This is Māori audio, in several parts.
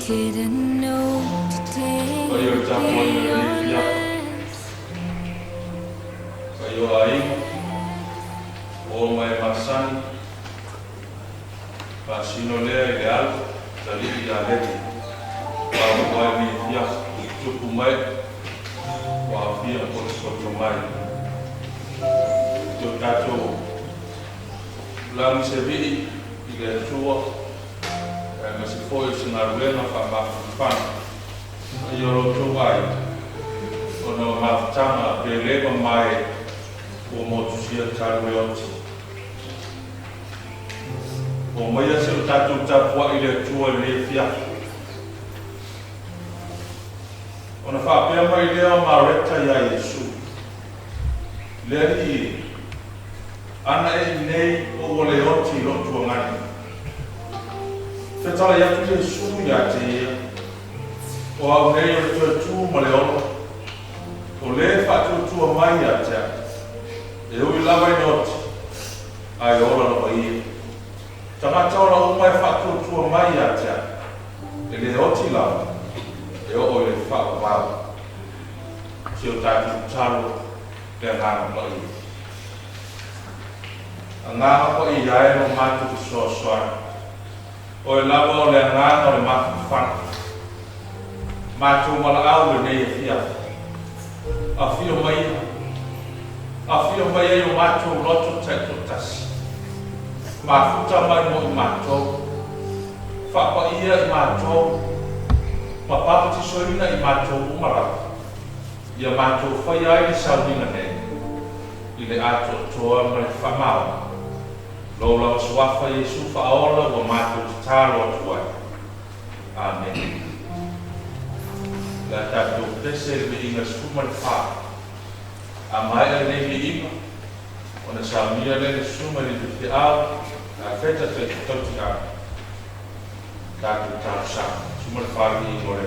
Didn't know today would be your last. Kayo ay o may masan pasinolea ideal dari idealedi wa ni dia cukup mai wa dia por soto mai tato lang sevi ige tua masih foi sinarwena fa yoro tuai ono maftama pelema mai o motusia tarweoti o moia se tato tapua ile tua le fia ona fa pe mai le mareta ya Yesu leri ana nei o leoti lo tua ngani Fetala ya tu Yesu ya te o au nei o tu maleolo o le fa tu mai ya te e o lava not ai ora no pai tama ora o mai fa tu mai ya te e le oti la e o le fa va se o ta tu talo le na pai anga ko i ai no ma tu so o lava o le ngana o le mafan matou mala'au lenei afia afio mai ai o matou loto taʻitotasi mafuta mai mo i matou fa'apaia i matou ma papatisoina i matou umalaga ia matou faia ai le sauniga nei i le a to'atoa ma le fa'amaoga Lo la suafa Yesu fa'aola ua matou tatalo atu ai. Amen. La tatou pese le meiga suma le fa. A mai le nei meiga. Ona samia le suma le tete'au. A feta te tauti a. Tatou tau sa. Suma le fa le ingo le.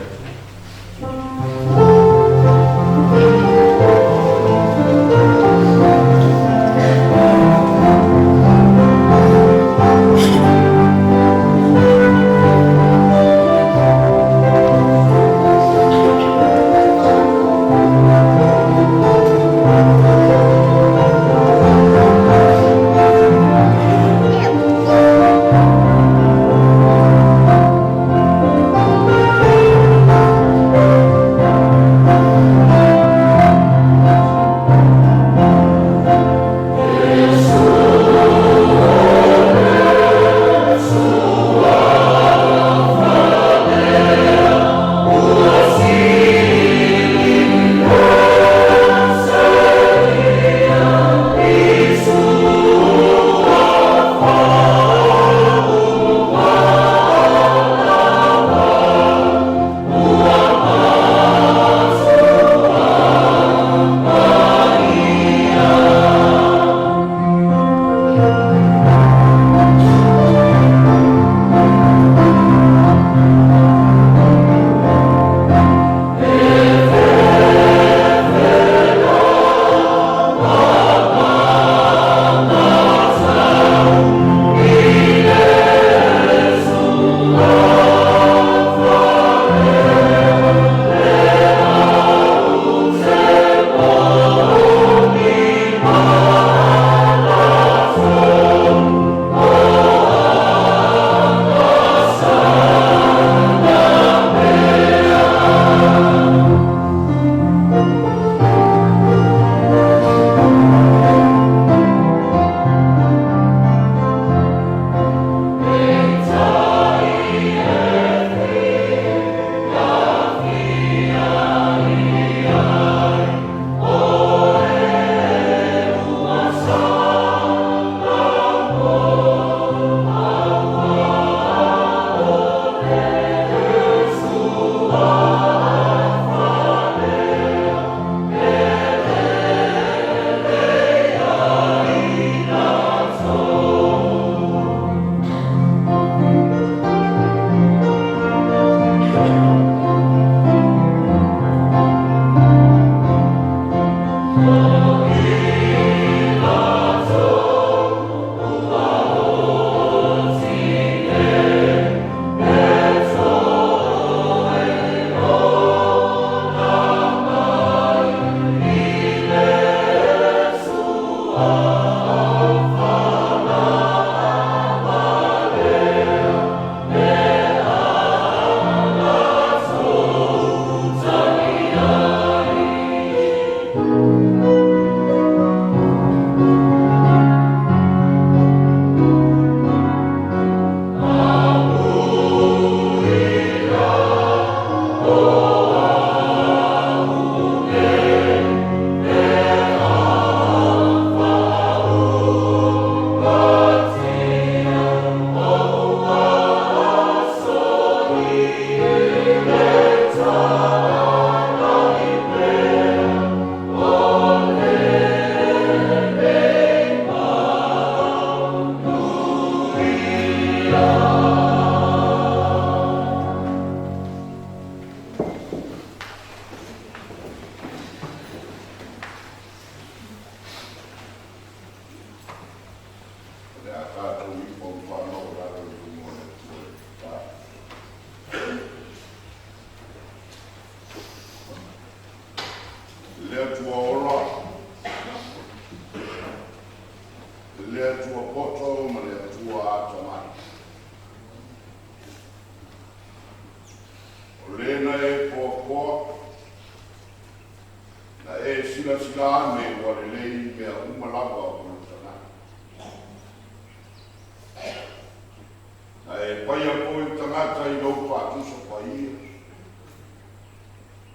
pai a poi tangata I lau pātusa pai.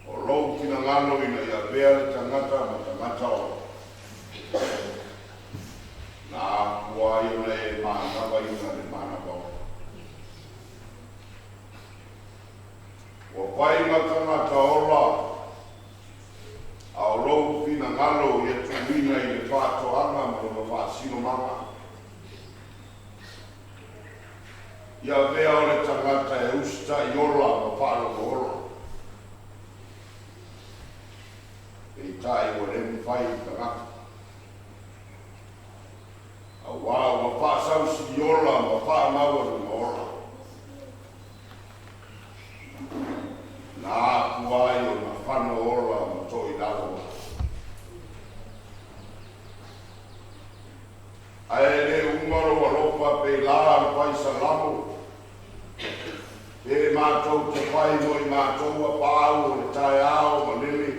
O lau tina ngano ina ia bea le tangata ma tangata o. Nā kua i ona e mānawa ina le mānawa o. O pai ma tangata ola, a o lau pina ngalo i e tuwina I le whātoanga ma le whāsino mama. Ia vea o le tangata e usta I ola ma Faaleaoga ola. E tai o le mwhai tangata. A wā ma whaasausi I ola ma whaamaua ma ola. Nā kuai o na whano ola ma toi lalo. Ae le umaro a lopa pe la pai sa lamo. E mātou te pai mo I mātou a pāu o le tae ao ma lili.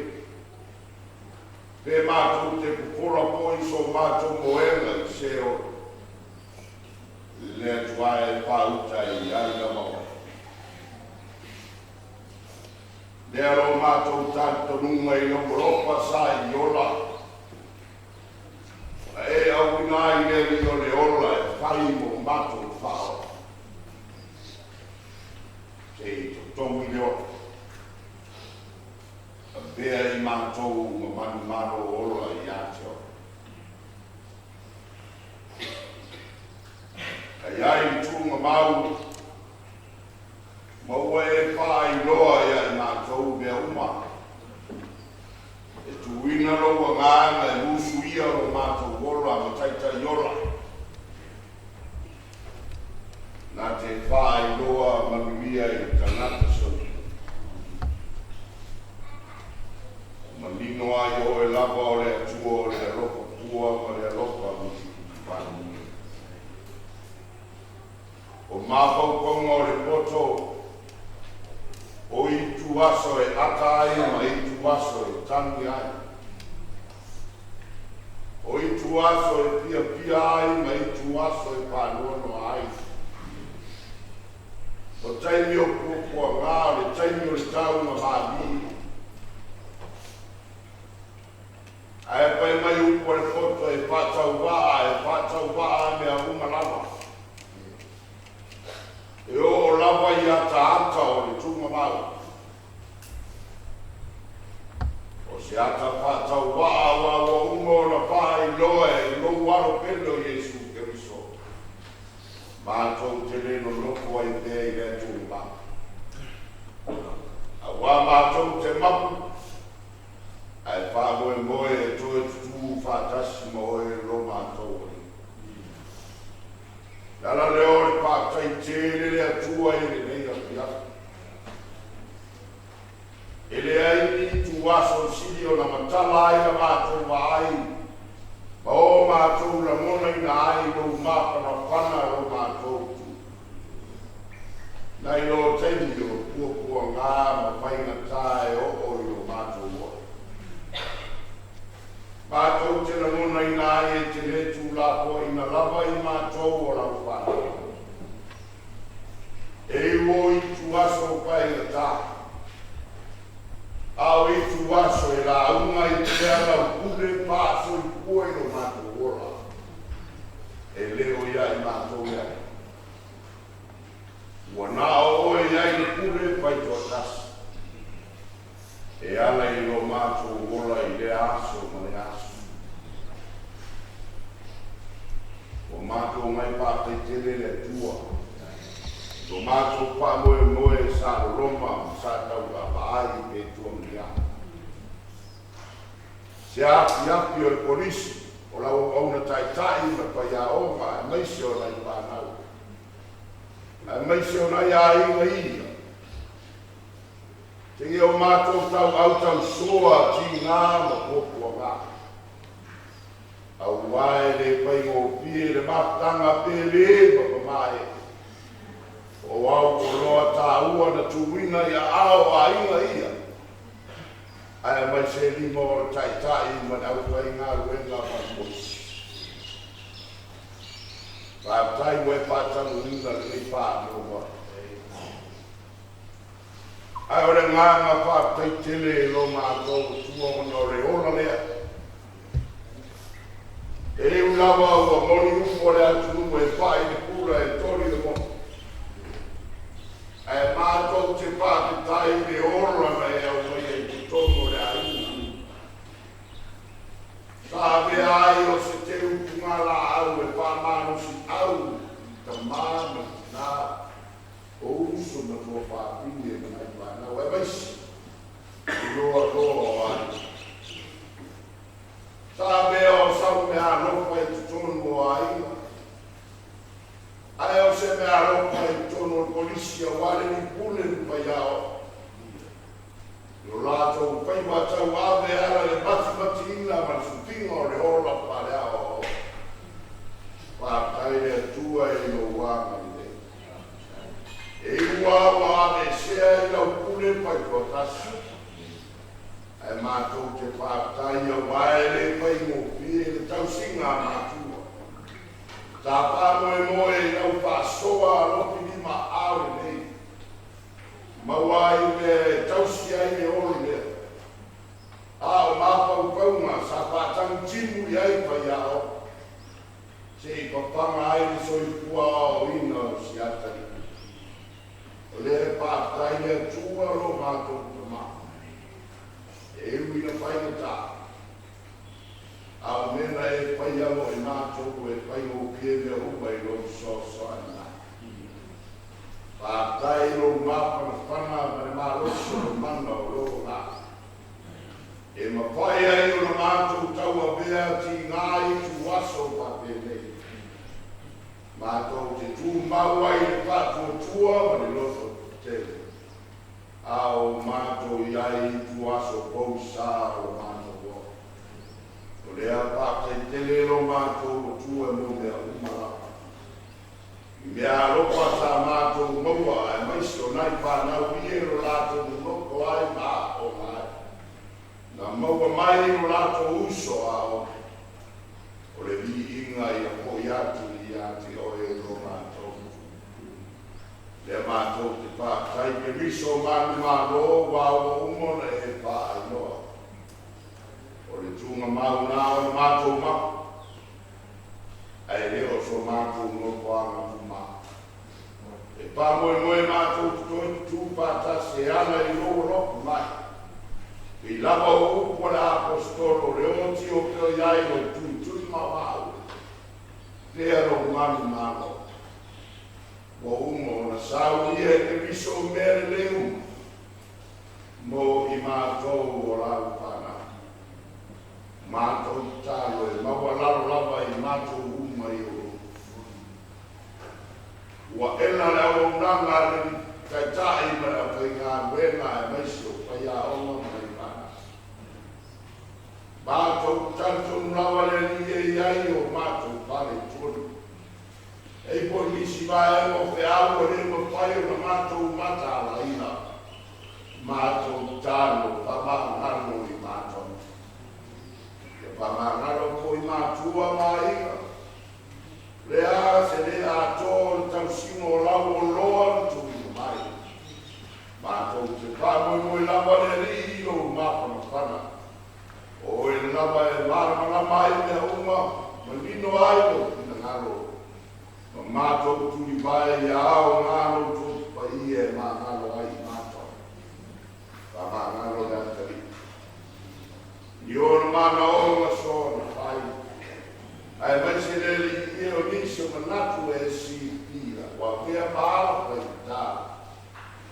E mātou te kukura poi so mātou moenga I se o. Le tuae pāuta I aina mau. Le alo mātou tātou nunga I no lopa sa I ola. E au ina I le o le ola e whai mo mātou whao. Se I to tongi le ola. A bea I mātou ma manu maro ola I ate o. A iai tunga mau. Maua e whai loa ia I mātou mea uma. E tuina loa ngāna e musu ia o mātou ola ma taita I ola. Nā te whai loa manuia I tangata sau. Ma nino ai o e lava o le atua o le alopa pua ma le alopa muti whanui. O māwhauponga o le poto o I tuaso e ata ai ma I tuaso e tangi ai. O I tuaso e pia pia ai ma I tuaso e pānuano ai. O taimi o pupua ngā le taimi o le taunga māmi. Ae pai mai upo le poto e pātau waa mea unga lava. E o lava I ata o le tunga mau. O se ata pātau waa wa unga o na pāi loe I lo waro pelo Jesu Keriso. Mātou te reno loko ai pēa I le tunga. A wā mātou te mapu. Ai whāmoe moe e toe tutu whātasi moe lo mātou. Nara leo le pātai tēne le atua I le nei a pia. E le aini tu aso siri o na matala ai na mātou wa ai. Ma o mātou la mona I na ai lo mapa na whana lo mātou tu. Nai lo teini o pua ngā ma whainga tae o I lo mātou wa. Mātou te na mona I nā e te letu lapo I na lava I mātou o lau whāna. E o I tu aso pai na tā. Ao I tu aso e la unga I te ala kure pāso I kua I no mātou ora. E leo ia I mātou ia. Ua nā o e ia I kure pai tua kasi. E ala I no mātou ora I le aso ma le aso. O mātou mai pātai tele le tua. O mātou pā moe sa roma sa tau ka paai pe tua mria. Se api o polisi o lau au na tai ma pai a oma e maise o nai pānau. E maise o nai a inga ia. Te o mātou tau soa ti ngā ma popua ngā. Au wae le pai ngō pie le matanga pele pa mai. O au ko loa tā ua na tuwina ia ao a inga ia. Ai mai se lima o tai ma au pai ngā ruenga pa mos. Pa tai we pa tangu inga le pa no ora nganga wha teitele lo mātou tua ono re ora lea. E ulawa ua moni upo le atu numu e whai ni kura e tori le mo. E mātou te pāti tai le ora me e au mai e kutono le aina. Sabe ai o se te upunga la au e whamano si au ta māma nā o uso na tua whāpine e mai whanau e maisi. Roa roa ai. Sabe o sau me a ropa e tutono o aina. Ai o se me a ropa e tutono o polisia wale ni pule ni paiao. Yo lato pai wata wawe ara le bati ina ma sutinga o le ola Faaleaoga. Whakai le tua e no wanga ni le. E ua wawe sea i lau pule pai kotasi. E mātou te whakai a wae le pai mo pie le tausinga mātua. Tā pāmoe moe i lau whasoa lopi ni ma awe nei. Mawai me tausi ai me ori lea. A o māpau paunga sa pātang timu i ai pai ao. Se i papanga ai ni soi kua o ina o si atari. O lea pātai lea tua lo mātou tama. E uina pai na tā. A o mena e pai alo e mātou e pai o pie mea upa i lo so ana. Pātai lo mapa na whana mare māroso no mana o lo ngā. E mapai ai o na mātou taua bea ti ngāi tu aso pape nei. Mātou te tū mau ai le pātua tua ma le loto tele. A o mātou iai tu aso pou sā o mātou o. O lea pātai tele lo mātou tua mo mea umara. Mea ropa sa mātou maua e maisi o nai whanau ie ro lātou ni loko ai mā o mai. Nā maua mai ro lātou uso ao. O le vi inga i a po iatu i ati o e ro mātou. Le mātou te pātai ke riso mani mālo wā o umona e pā ai noa. O le tunga mauna o mātou mako. Ai leo so mātou no whanga tuma. E pā moe mātou tutoi tu pātase ana i roho roku mai. I lava o upo le apostolo le oti o keo iai o tui mawau. Lea ro mani mano. Mo umo na sau ia e riso mere leu. Mo I mātou o lau pana. Mātou tālo e maua lava I mātou umai o. Ua ela le au nanga le kai tai ma a pai ngā wenga e maisi o Faaleaoga mai mana. Mātou tanto rawa le lie iai o mātou pale tonu. Ei po nisi vai o whiaua le ma pai o na mātou mata ala ina. Mātou tālo pamangaro I mātou. Pamangaro ko I mātua maina. Lea se le a tō tau sino lau o loa tu I mai. Mātou te pāmoe lava le ri o mapa na whana. O e lava e marama mai mea uma, ma lino ai o ina ngaro. Ma mātou tu I vai I ao ngaro tu pa I e ma ngaro ai mātou. Pa ma ngaro le atari. Ni o na mana o na so na whai. Ai mai se le I o nisi o manatu e si pira. Wa pia paala pai tā.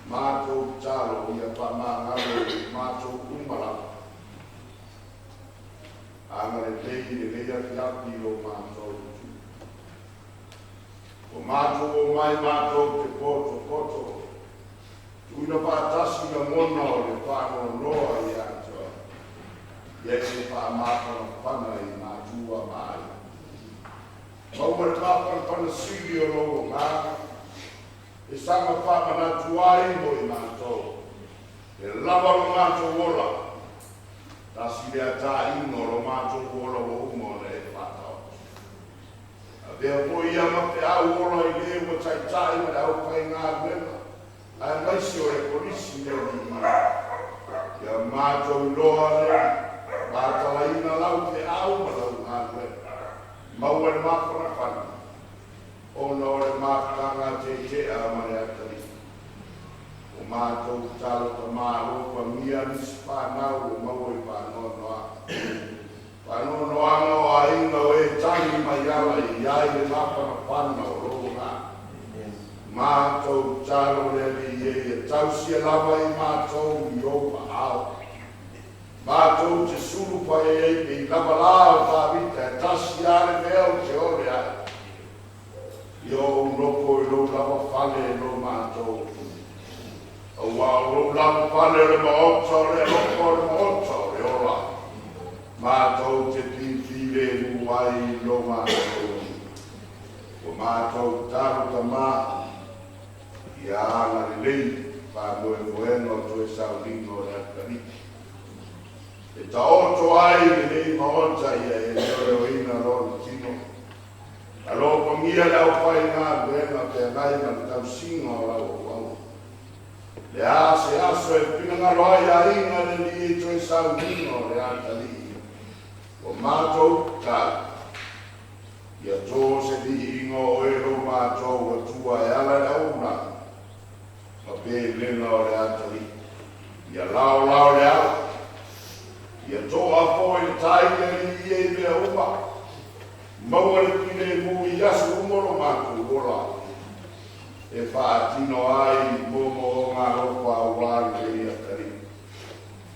Mātou tālo ia pa māngaro mātou umara. Anga le tei le leia ki api o mātou. O mātou o mai mātou te poto. Tuina pātasi na mona o le whāno noa I atua. Ia se pā mātou na whana I mātua mai. Maua le pana sili o logo ngā. E sanga whamana tuai mo I mātou. E lava lo mātou ola. Tasi lea tā ino lo mātou ola o umo le e whātau. A vea po ia ma te au ola I leo tai tai ma le au pai ngā wena. Ai mai si o e polisi le ni. Ia mātou loa le. Mātalaina lau te au ma lau ngānue. Maua le māwhanawhana. Ona o le mātanga te a mare atari. O mātou talo ta mālo pa mia nisi whanau o maua i whanonoa. Whanonoanga o ainga o e tangi mai ala i ai le māwhanawhana o ronga. Mātou talo le li e tausia lava i mātou i o maao. Mātou te suru pa e lava lao tā vita e tasi ale mea o te ore ai. Yo noko i lo lava whale lo mātou. O wao lo lava whale le maota o le loko le maota o le ola. Mātou te pinfile muai lo mātou. O mātou taru ta mā. Ia ana le lei pa moe moeno to e Sauniga o le atariki. E ta oto ai le lei maota ia e leo o ina lor tino. Alo pa mia le au pai ngā buena te ngai na tau singa o lau o au. Le ase aso e pina ngaro ai a ina le li e to e Sauniga o le atariki. O mātou tā. Ia tō se li ingo o e ro mātou a tua e ala le au nā. Ma pe lena o le atari. Ia lao le au. Ia tō a po i tai le li e mea uma. Maua le pine mu i asu umoro mātu ora. E whaatino ai momo o ngā ropa o wāri le atari.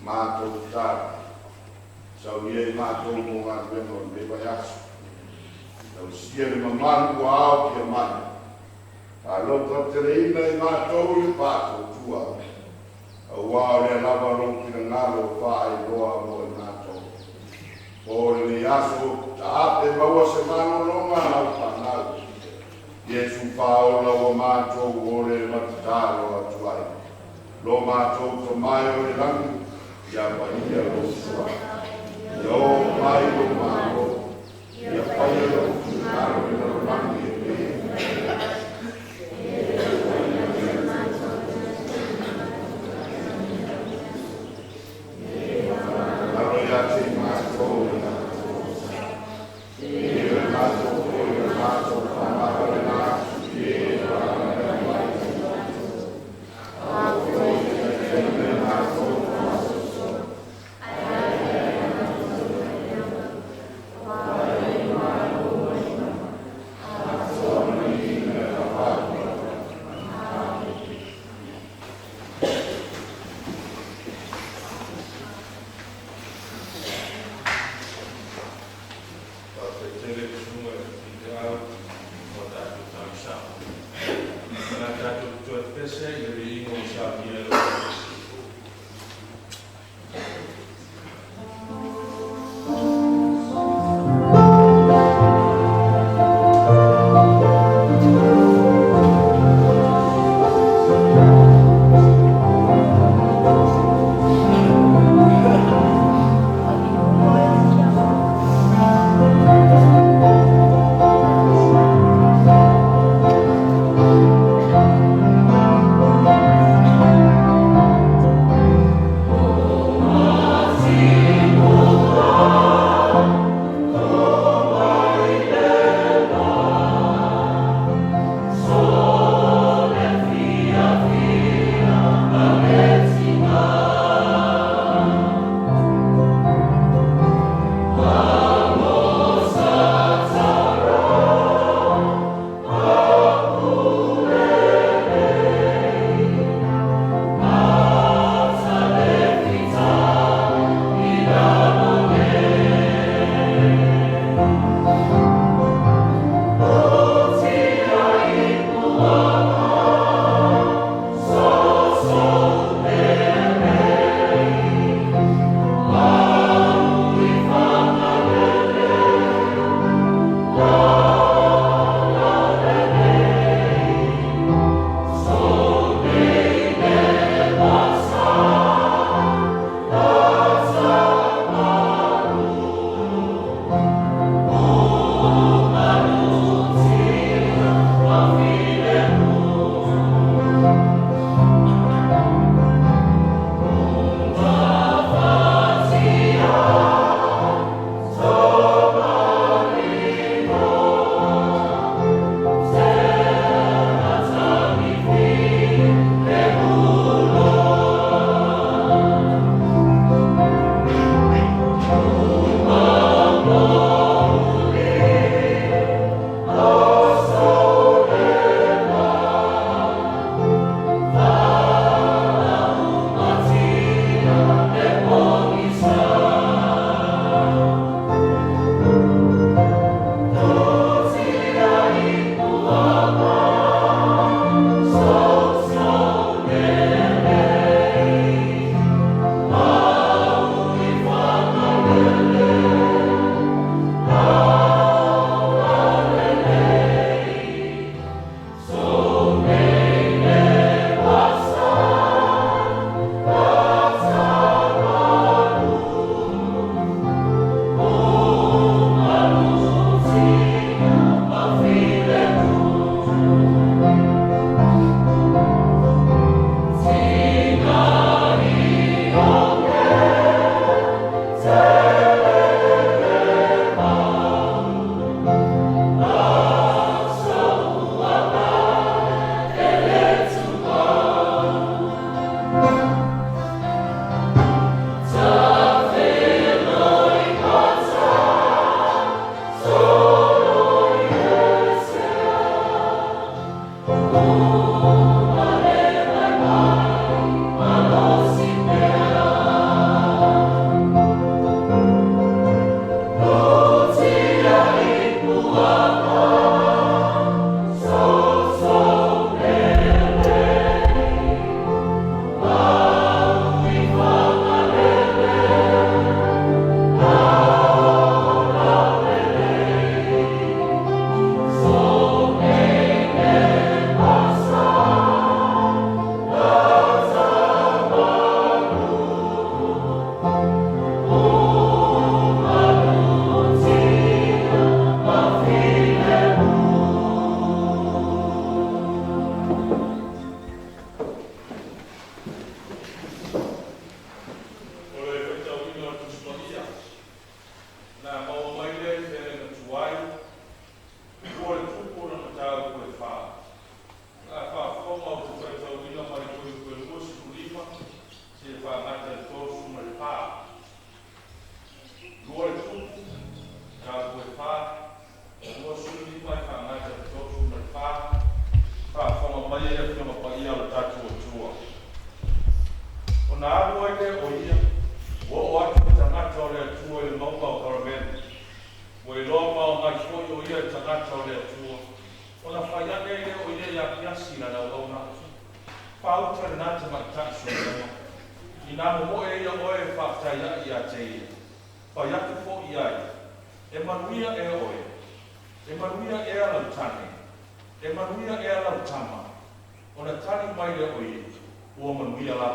Mātou tāri. Sau ie mātou mo ngā weno le vai asu. Tau sia le mamanu o au ki a mani. A loka te reina i mātou i pātou tua. A wāo le lava roki na ngalo whae roa mo i mātou. O le aso, ta ape maua se mano longa au whanau. Iesu whaola o mātou o le matataro atuai. Lo mātou to mai o le langu, ia whaia lo sua. Ia o mai o mālo, ia whaia lo kutaro i lo langu i pe. na na ona pau tra na te mai ta so ina mo e ia o e fa ta ia te pa ia te fo ia e manuia e oe e manuia e ala tane e manuia e ala tama ona tani mai le oe o manuia la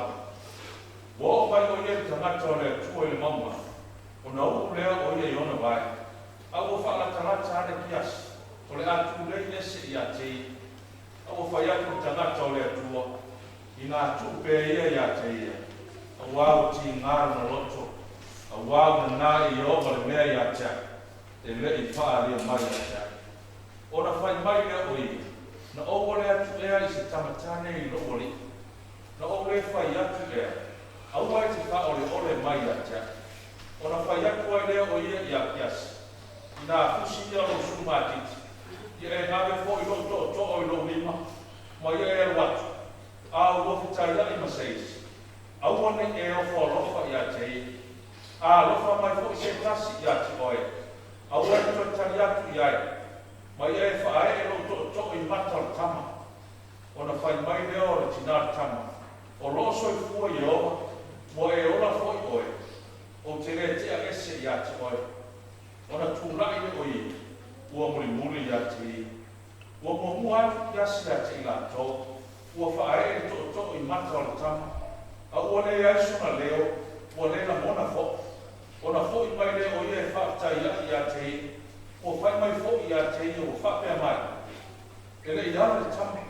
wo mai o ia tangata le tuo le mama ona o le o ia ona vai a o fa la tangata le kias o le atu le ese ia te a o fa ia tangata le tuo ina tu pe ia te ia a wa ti ngar na loto a wa na i o le mea ia te e le i fa le mai ia ona fai mai le oi na o le atu e i se tamatane i lo oli na o le fai atu e au ai te fa ole mai ia te ona fai atu ai le oi ia kias ina fusi ia lo sumatiti ia e nave fo i lo to o i lo lima ma ia e watu a lo fitai ia i maseis au ane e o fo lofa ia te a lofa mai fo i se tasi ia te oe au ai to tani atu ia ma ia e whae e lo to i mata o tama ona fai mai leo le tina tama o lo so i fua i oa mo e ola fo i oe o te re te a ese ia te oe ona tūrai le oi ua muli ia te ua mua iasi ia te ila tō ua whae e to i mata o le tama a ua le aisuna leo ua le na mona fo ona fo i mai leo ia e whaatai ia te o fai mai fo ia te ia o whapea mai e le iara le tama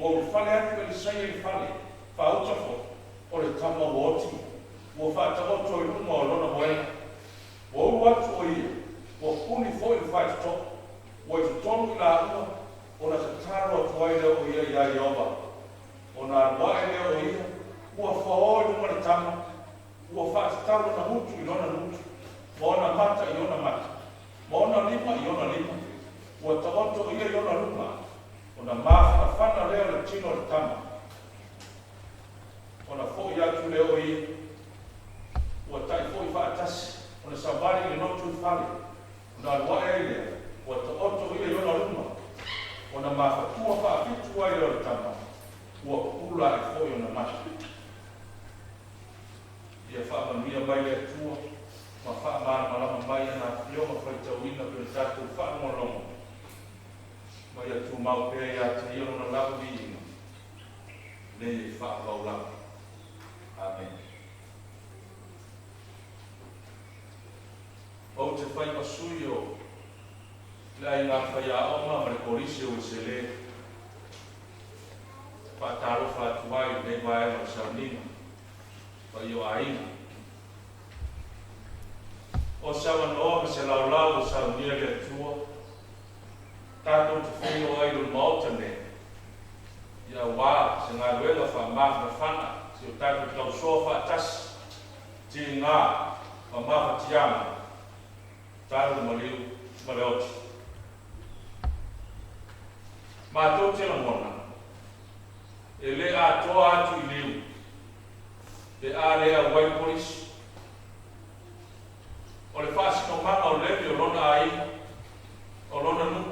ua o whale atu e le sei e whale whauta fo o le tama woti ua whaata oto i runga o lona moena ua ulu atu o ia ua puni fo i le whai to ua i tonu i la ua ona te taro atu ai leo o ia ia i oba ona wae leo o ia ua whao i runga le tama ua whaata taro na hutu i lona hutu ma ona mata i ona mata ma ona lima i ona lima ua taoto ia i ona runga ona mawhana leo le tino le tama ona fo i atu leo ia ua tai fo i whaatasi ona sabari i notu i whale ona wae lea ua taoto ia i ona runga ona mawhatua whaafitu ai leo le tama ua kula i fo i ona mata ia whaamanuia mai le tua ma whaamana malama mai ana whioma whaitauina pere tātou whaamolongo mai atu mau pēr ia te iono na lau viina nei whaamaulau. Amen. O te whai masui o le ai ngā Faaleaoga ma le korisi o se le whaatalofa atu ai nei vai o Sauniga whai o aina o sawa noa me se laulau o Sauniga le atua tātou te whengo ai lo maota ne ia wā se ngā luenga whaamawha whana se o tātou tau soa whaatasi ti ngā whaamawha tiama tātou maliu maleoti mātou te la mona e le a toa atu i liu e a lea wai polisi o le whaasino manga o lewe o lona ai o lona nu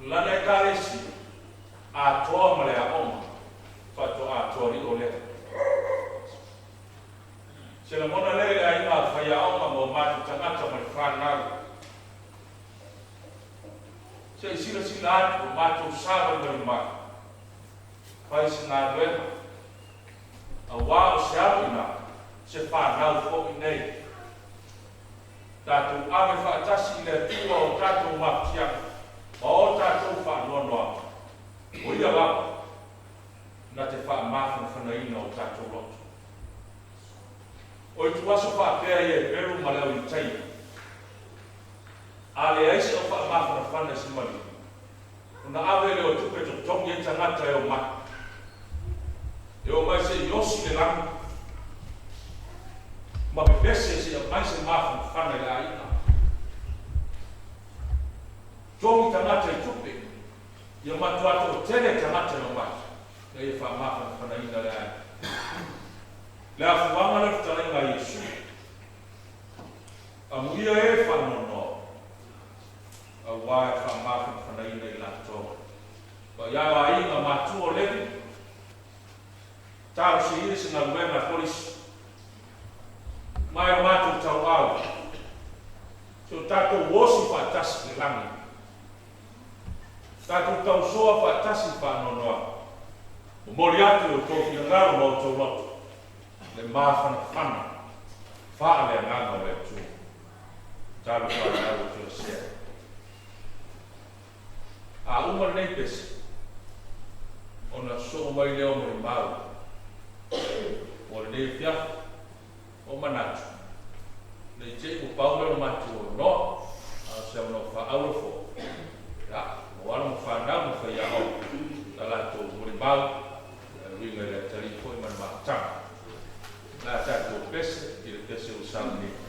lana e karesi a toa ma le a oma whato a toa ri o lea se la mona le ai ngā Faaleaoga mo mātu tangata ma le whanau se sila sila atu o mātou sāwa i mai pai se ngā ruenga a wā o se awina se whanau fo i nei tātou ame whaatasi i le tua o tātou maptianga ma o tātou whaanoanoa o ia wapa na te whaamawhana whanaina o tātou loto o i tuaso whaapea i e peru ma leo i taia a le aise o whaamawhana whana si mani una awe leo tupe to tongi e tangata e o mai e o mai se yosi le rangi ma pepese se o mai se mawhana whana le aina tongi tangata i tupe ia matuato o tele tangata e o mai e i whaamawhana whana ina le aina le a fuanga le whatarenga Yesu a muia e whanono a wae whaamawhana whana ina i lato wa ia wa inga matua isi na luena polisi. Mai o matu tau au. So tato wosi pa tasi ke langi. Tato tau soa pa tasi pa nonoa. O mori atu o toki na ngaro mo tau lotu. Le mafana fana. Faaleaoga o le tu. Talu Faaleaoga o tio sea. A uma nei pesi. Ona so mai leo mo i mau. O le nei fia. O manatu. Nei te o pau leo matu o no. A se ono whaau fo. Ya, o anu whanau mo whai au. Talato mo i mau. Ringa le tari po i man maatanga. Nā tātou pese, ki le pese o Sauniga.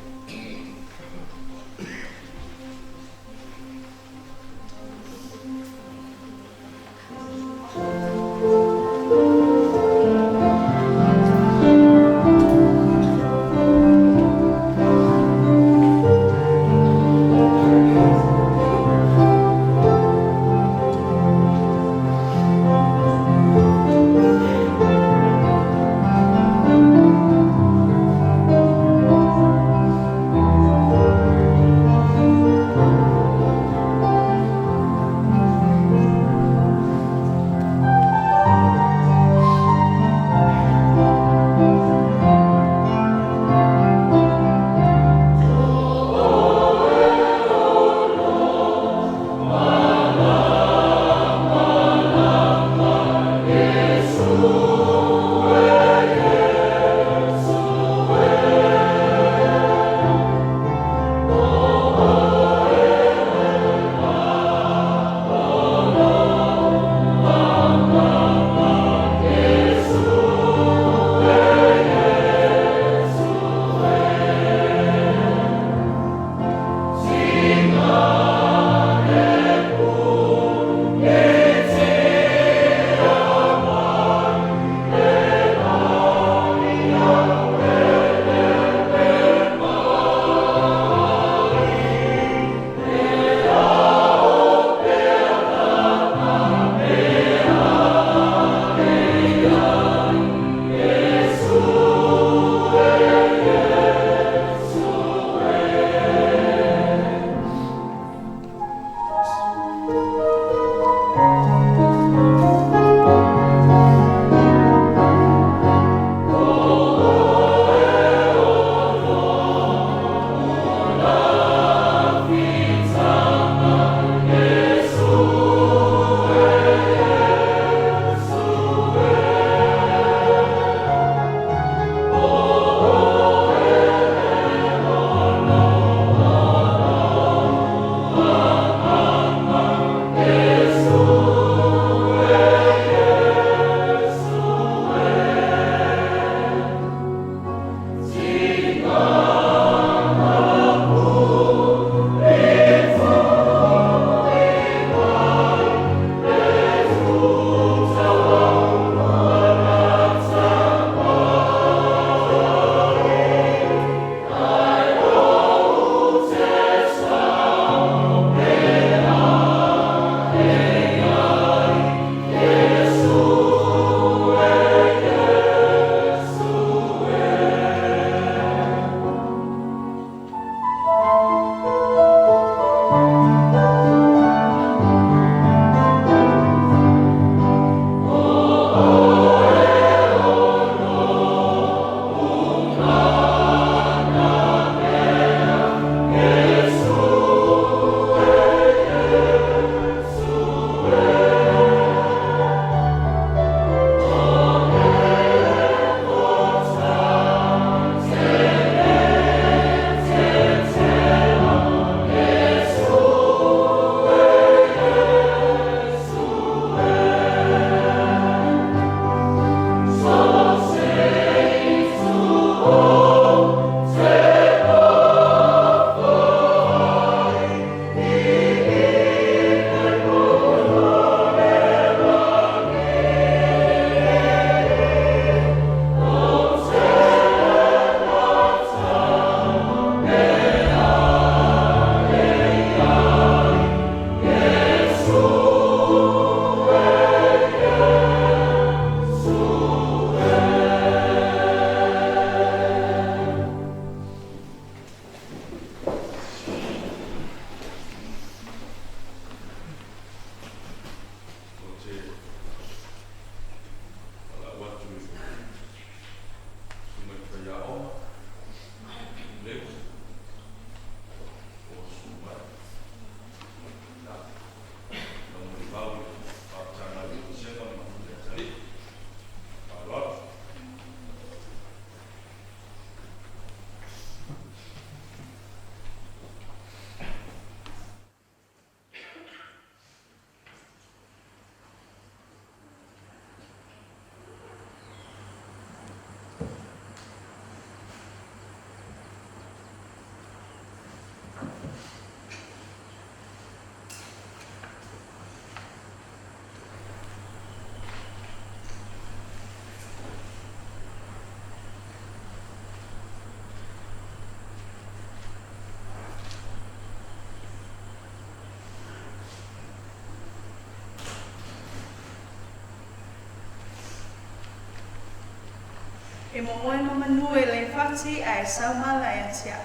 E mo no manu e le fati ai sau mala e atia.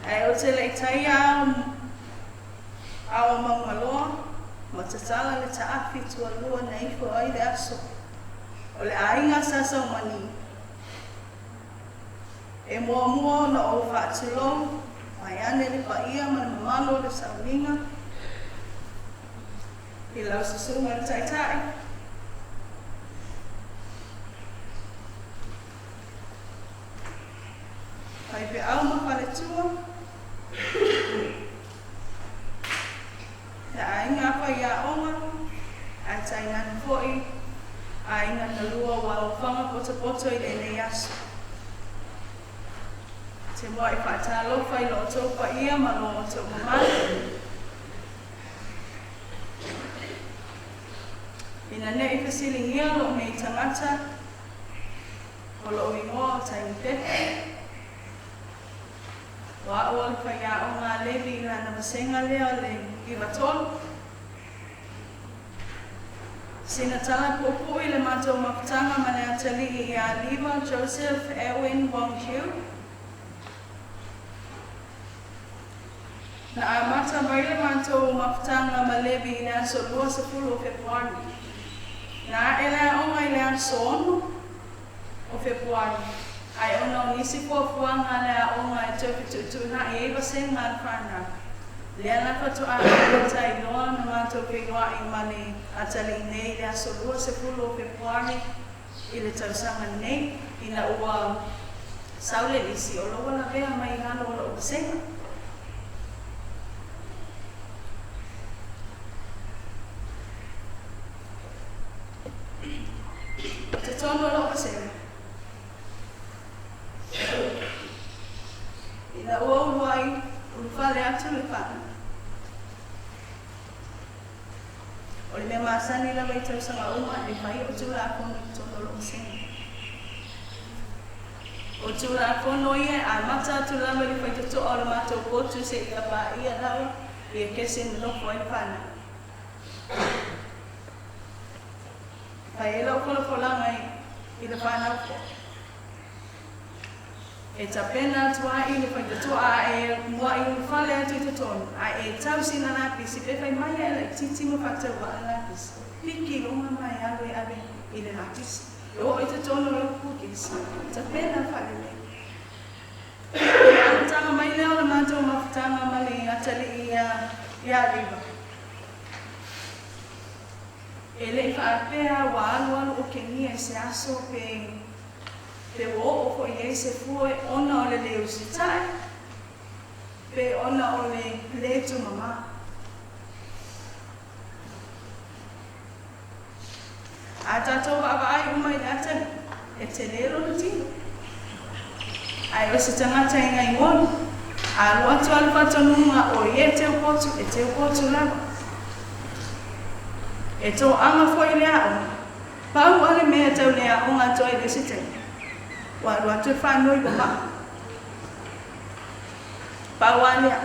Ai o te le tai a mamaloa, ma te tala le taafi tua lua na ifo ai le aso. O le ainga sa sau mani. E mua na o whaatulong, mai ane le paia ma na mamalo le Sauniga. I lau sasunga le taitai. Pai pe au ma whaletua. Te ainga pa ia onga, ai tai ngana foi, ai ngana lua wa o whanga poto I le nei aso. Te mua I whaatalo whai lo tau pa ia ma lo tau mamani. Ina ne I whasilingia lo mei tangata, o lo ingoa o tai pepe. Wa o le Faaleaoga levi lana masenga lea le Liva tolu. Sina tala pupu I le matou mafutanga ma le atali ia Liva, Joseph, Erwin, Wong, Chiu. Na amata mai le matou mafutanga ma levi I le aso 2 o Februari. Na ele aonga I le aso 1 o Februari. Ai ona o nisi fuafuanga le aonga e tauwhitu na I ewa senga al whana. Lea na whatu a tai noa na mātou whenua I mani atali nei le aso 2 o Februari I le tausanga nei I na ua saule lisi o loa la vea mai hano o loa senga. Te tono loa senga. Ina ua uruai, urufale atu le whana. O le mea maasani la wei tausanga uma, le whai o tula a kono I tono lo senga. O tula a kono ia, a mata atu lama le whai tuto o le mātou kotu se I apa ia lawa, I kese ni loko I whana. Whai e lau kola polanga I le whana uko. E tapena tua I le whaitatua a e mua I le whale atu I te tonu. A e tausi na lapisi, pe whai mai e le titi ma whataua a lapisi. Piki longa mai awe I le lapisi. E o I te tonu le kukisi. Tapena whale le. E atanga mai leo le mātou mawhutanga mali atali ia Liva. E le whaapea wa alu o kengia e se aso pe wo o I se fue ona o le leo sitai, pe ona o le letu mama. A tatou ai umai atani, e te lero na tino. Ai o se tangata I ngai ngoni, a lo atu alu whatonunga o I te upotu lava. E tō anga foi lea o, pau ale mea tau lea o ngā toi le sitai. Wa lo atu whanoi bama. Pau alea,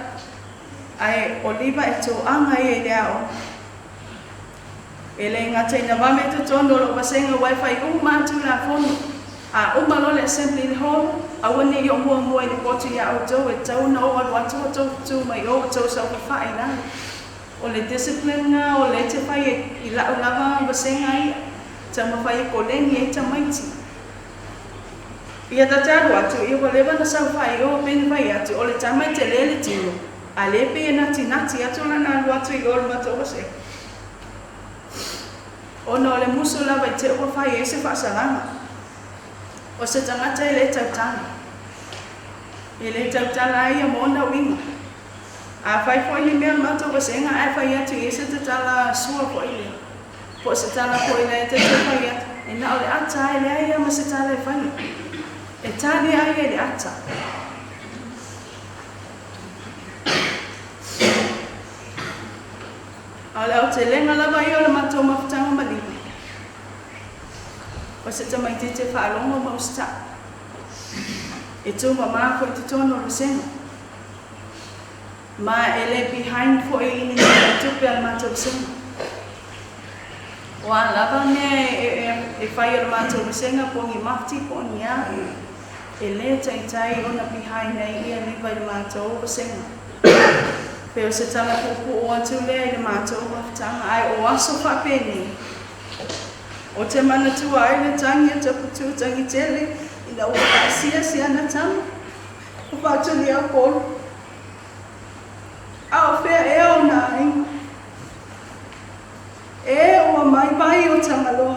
ai o Liva e tō anga I e lea o. E le ngata ina wame tu tono lo wasenga wifi umatu la fono. A umalo le assembly le hall, a wani yo mua I le potu ya o tau e tau na o alu atu o tau mai o tau sa whawhai na. O le discipline nga, o le te whai I lau lava wasenga ia. Ta mawhai ko leni e ta maiti. Ia tataru atu, ia walewa na sau whai o peni whai atu, o le tamai te lele tino. A lepe e nati atu lana alu atu I o le mato wase. O no le musu lava I te ua whai e se whaasalanga. O se tangata I le tautana. I le tautala ia mo na winga. A whai fo I mea mato wasenga ai whai atu I se tatala sua fo I le. Po se tala fo I le te whai atu. E na o le ata I le aia ma se tala e whai. E tani aia I le ata. A le au te lenga lava I o le matou mawhutanga ma Liva. O se tamai te Faaleaoga ma usta. E tō mama ko I te tono o le senga. Ma e le behind fo I ini tupe al matou senga. Wa lava mea e e whai o mātou masenga po ngi mafti po ni a. E le tai o na pihai nei ia Liva i mātou masenga. Peo se tala pupu o atu lea i mātou maftanga ai o aso whapeni. O te mana tua ai le tangi a taputu tangi tele i na ua sia na tama. O pātou ni a polo. Ao whea e au nā inga. E ua mai o tangaloa.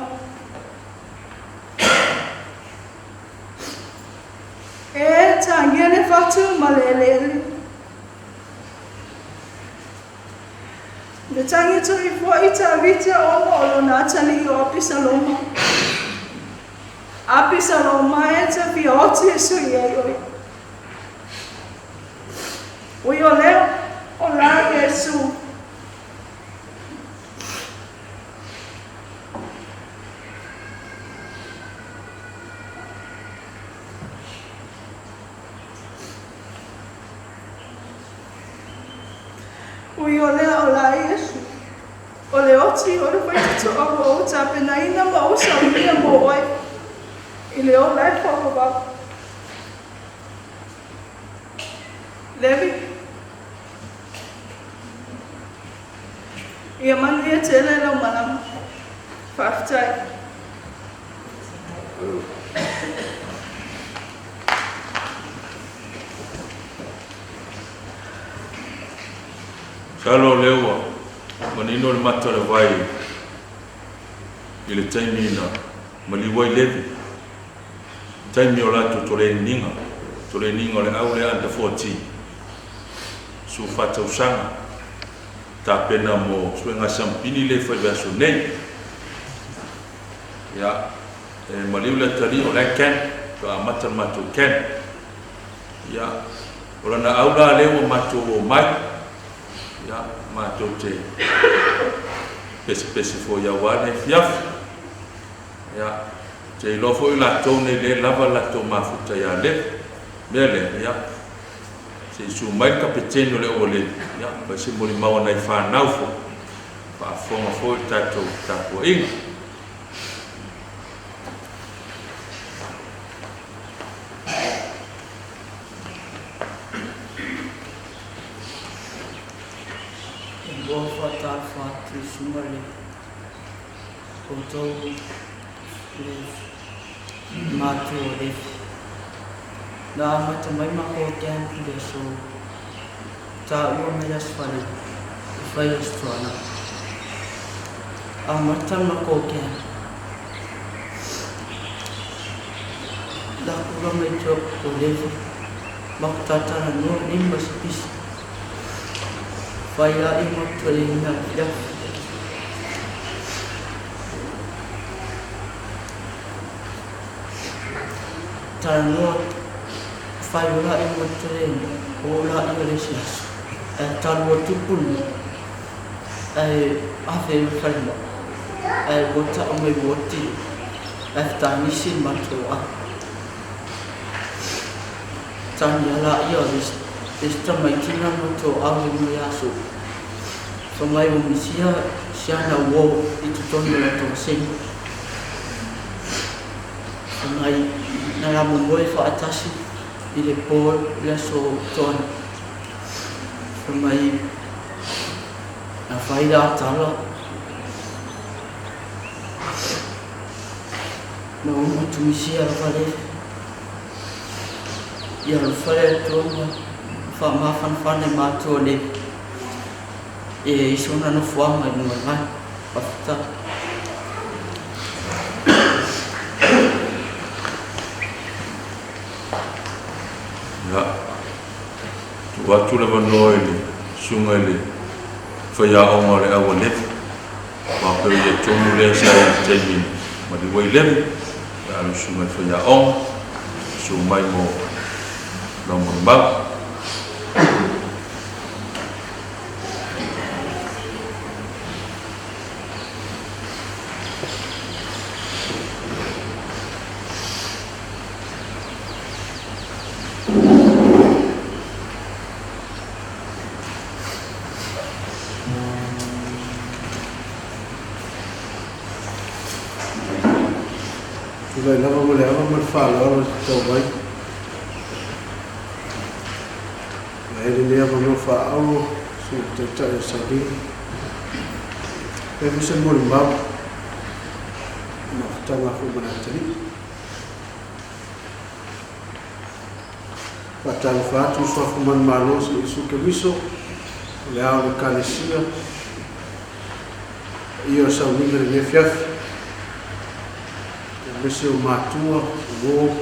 E tangi ane whatu ma lelele. Le tangi tui fua i ta vita o nā tali o apisa loma. Apisa loma e ta pia oti e sui e oi. Ui o leo, o la Yesu. Ui o lea o la Yesu. O le oti o le whaituto o ta penaina ma o Sauniga mo oi. I le o lai whakabau. Levi. Ia mani e tele lau malama. Whaftai. Kalo lewa, manino le mata le vai i le taimina, maliwai levi. Taimi o lato tole ninga o le au le anta 14. Su whatau sanga, ta pena mo suenga sampini le whaiwaso nei. Ia, maliu le tari o le ken, ka mata mato ken. Ia, o lana au la lewa mato o mai. Ya, mātou te pese fo ia wane fiaf. Ya, te ilofo i lātou nei le lava lātou mafuta ia le. Mea le, ya. Se su mai kapeteno le o le. Ya, pa se mori maua nai whanau fo. Pa fonga fo i tātou tāpua inga. Fatu sumale o tau le matu o le nā mata mai mako o te anki le so tā ua me las whare i whai as tuana a mata mako o te anki la kura me tō o lewe mako tātara no nima si pisi Faia i motu le ina kia. Tara noa whaiura i motu le ina, o la i le siasu. Tara o tupuni, awhi i whaima. Wota o me woti, tanisi matua. Tani ala i o esta maitina no to awe no yaso. So mai o misia siana wo i tutono la to sing. So mai na la mo moi fa atasi i le pol la so ton. So mai na faida tala. No mo tu misia vale. Ya lo fale toma. Fa mafan mātua le e isona no fuanga i mua ngai pafita. Ya, tu atu le wanoa le sunga le Faaleaoga le aua lewe. Wapeu ia tonu lea sa i taimi ma le wai lewe. Ia alu sunga i Faaleaoga, su mai mo na mau. Tulai lava mo le ava mo Faaleaoga tau vai. Ele le ava mo Faaleaoga su te Sauniga. Pe se mo le mau. Ma tanga fu mana tali. Patang fatu sofu man malos isu ke miso. Le au le kalesia. Io Sauniga le fiaf. Mese o matua, o Wong,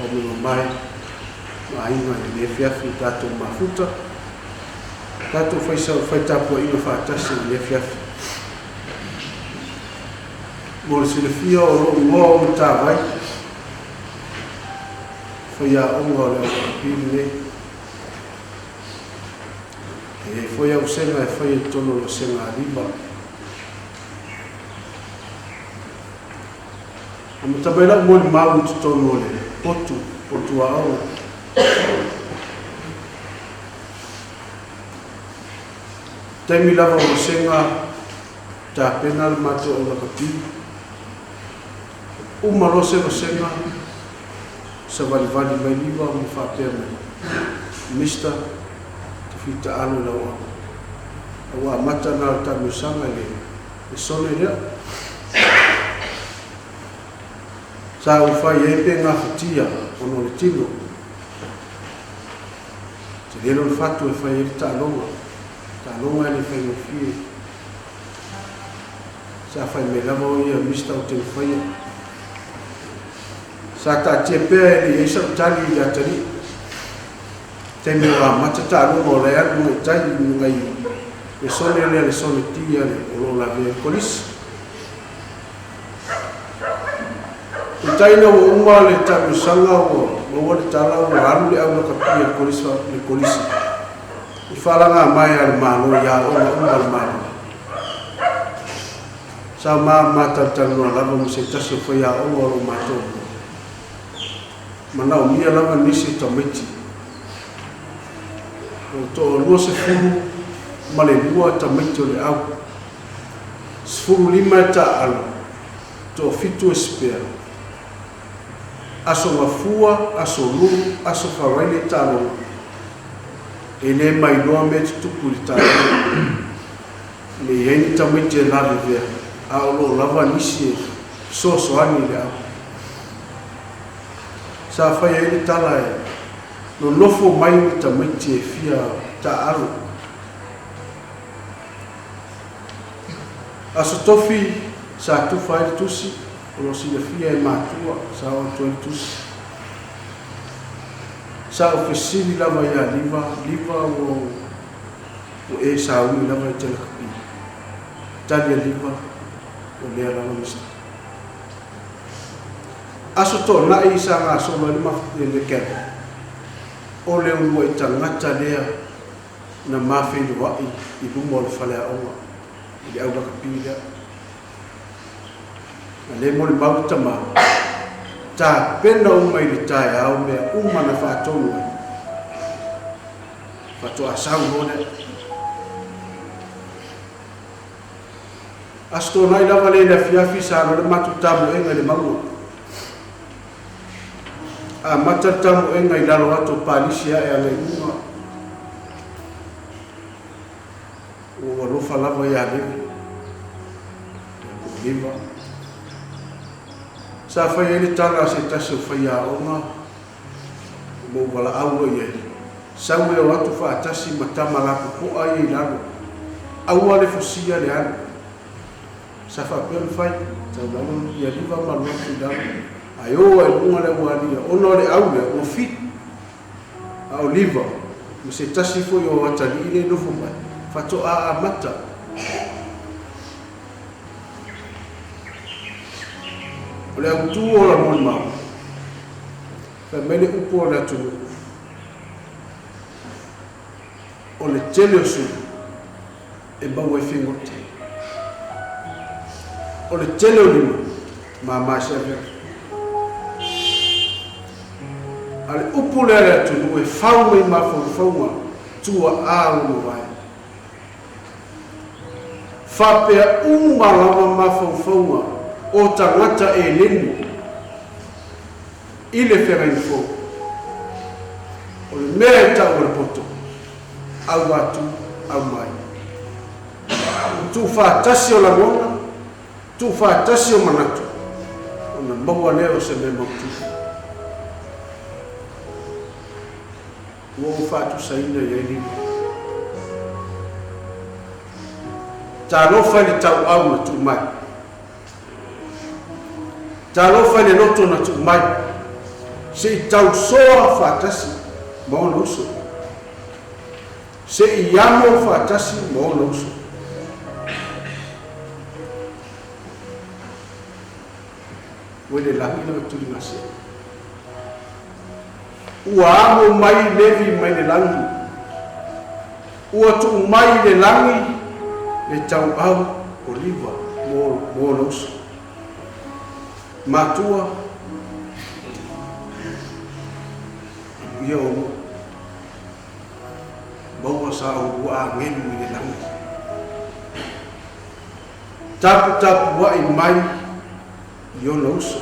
o mai, ainga le fiafi tatou mafuta. Tatou fai tapu inga whaatasi le fiafi. Mo le silefia o ro'u ngoa o tāwai. Faaleaoga o le apapili nei. E foi au senga e fai tono lo senga a Liva. Ama tabaila mo le mau tono le potu ao. Taimi lava o senga ta pena le mato o la kapili. Uma lo se senga sa vali mai Liva mo whapea mai. Mista te fita alo la wa. Awa mata na ta musanga le sone rea. Sa o fai e pe ngā whatia ono le tino. Te rero le whatu e fai e tālonga. Tālonga e le whai ngofie. Sa fai me lava o ia mista o te whaia. Sa ta tia pēa e isa utali i atari. Te me wa mata tālonga o le anu ngai tai ngai le sone le sone tia le o la vea polisi. Taina o uma le tamusanga o mo le tala o anu le au ka pia polisi. I falanga mai al malo ya o uma malo. Sa mata tanu lava mo se taso foi a o mato. Mana o mia lava nisi tometi. O to lo se furu male bua tometi le au. Sfuru lima ta al to fitu espera. Aso mafua, aso lulu, aso fawaile talo. Ele mai loa me tuku li talo. Le yeni tamiti e lave vea. A olo lava nisi e so ani le au. Sa faya ili tala e. No lofo mai ni tamiti e fia ta alo. Aso tofi sa tufa ili tusi. Olo sila fia e matua, sa o tuentus. Sa o fesili lava ia Liva o e sa ui lava i tela kapi. Talia Liva o lea lava mista. Aso to na i sa ngā soma lima le kera. O leo lua i tangata lea na mawhenu wai i lumo le Faaleaoga. I le auga kapi lea. Le mo le mau tama ta pena uma i tai au me uma na whaatonu ai whatu asau hone asto nai lava le fiafi sa no le matu tamu enga le mau a mata tamu enga i lalo ato palisia e ale uma o alofa lava i ale Liva. Sa fai ele tala se taso Faaleaoga mo wala aulo ye sa we watu fa atasi matama la ko ai lalo au ale fosia le an sa fa pe fai sa lalo ya Liva ma lo da ayo e bunga le wali ono le au le o fit au Liva mo se tasi fo yo watali ile no fo mai fa to a mata. O le autu o la mon mau. Fa mele upo o le atu. O le tele o su. E bau e fingote. O le tele o lima. Ma se avea. Ale upo le atu e fau me ma faunga. Tua alo mo vai. Fa pea lava ma faunga. O tangata e lenu i le whengai fō. O le mea tau o le poto. Au atu, au mai. Tu whātasi o la ngona, tu whātasi o manatu. O na maua leo se me mautu. Ua o whātu saina i eini. Tā lofa le tau au na tu mai. Tā lofa le loto na tu mai. Se i tau soa whātasi, maona uso. Se i amo whātasi, maona uso. Wele langi na tuli ngase. Ua amo mai levi mai le langi. Ua tu mai le langi le tau au o Liva mo loso. Matua ia o baua sa o ua ngenu i le langi. Tapu wa i mai i o loso.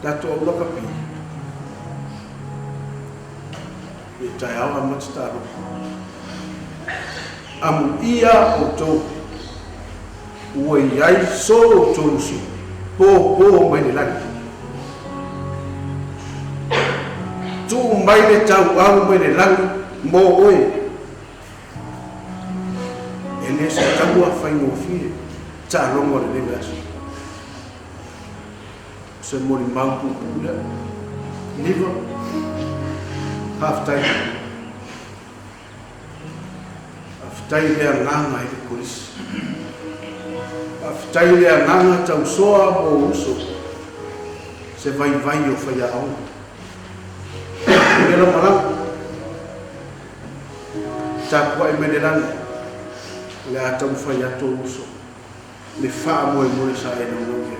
Tato au laka pi. I tai awa matataru. Amu ia o tō. Ua iai so o tō usu. Pō mai le langi. Tu mai le tau au mai le langi. Mō oe. E le sa taua whai ngō fie. Ta longo le lewe asu. Se mori maupu pula. Liva. Half time. Tai lea nganga i le polisi. Tai lea nganga tau soa mo uso. Se vai o Faaleaoga. Mera marau. Tāpua i menerana. Le atau Faaleaoga uso. Le wha moe sa e na mnonge.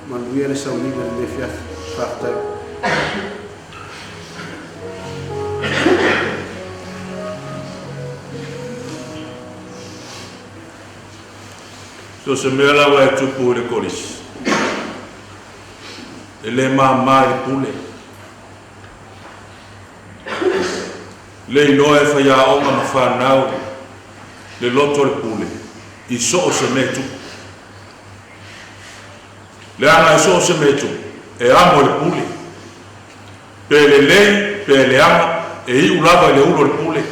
Manuia le Sauniga le fiafi. Whaftai. So se mea lawa e tupu le kolisi. E le māmā e pule. Le inoa e Faaleaoga ma whanau. Le loto le pule. I so o se me tupu. Le ana e so o se me tupu. E amo le pule. Pe le lei, pe le ama. E i ulava i le ulo le pule.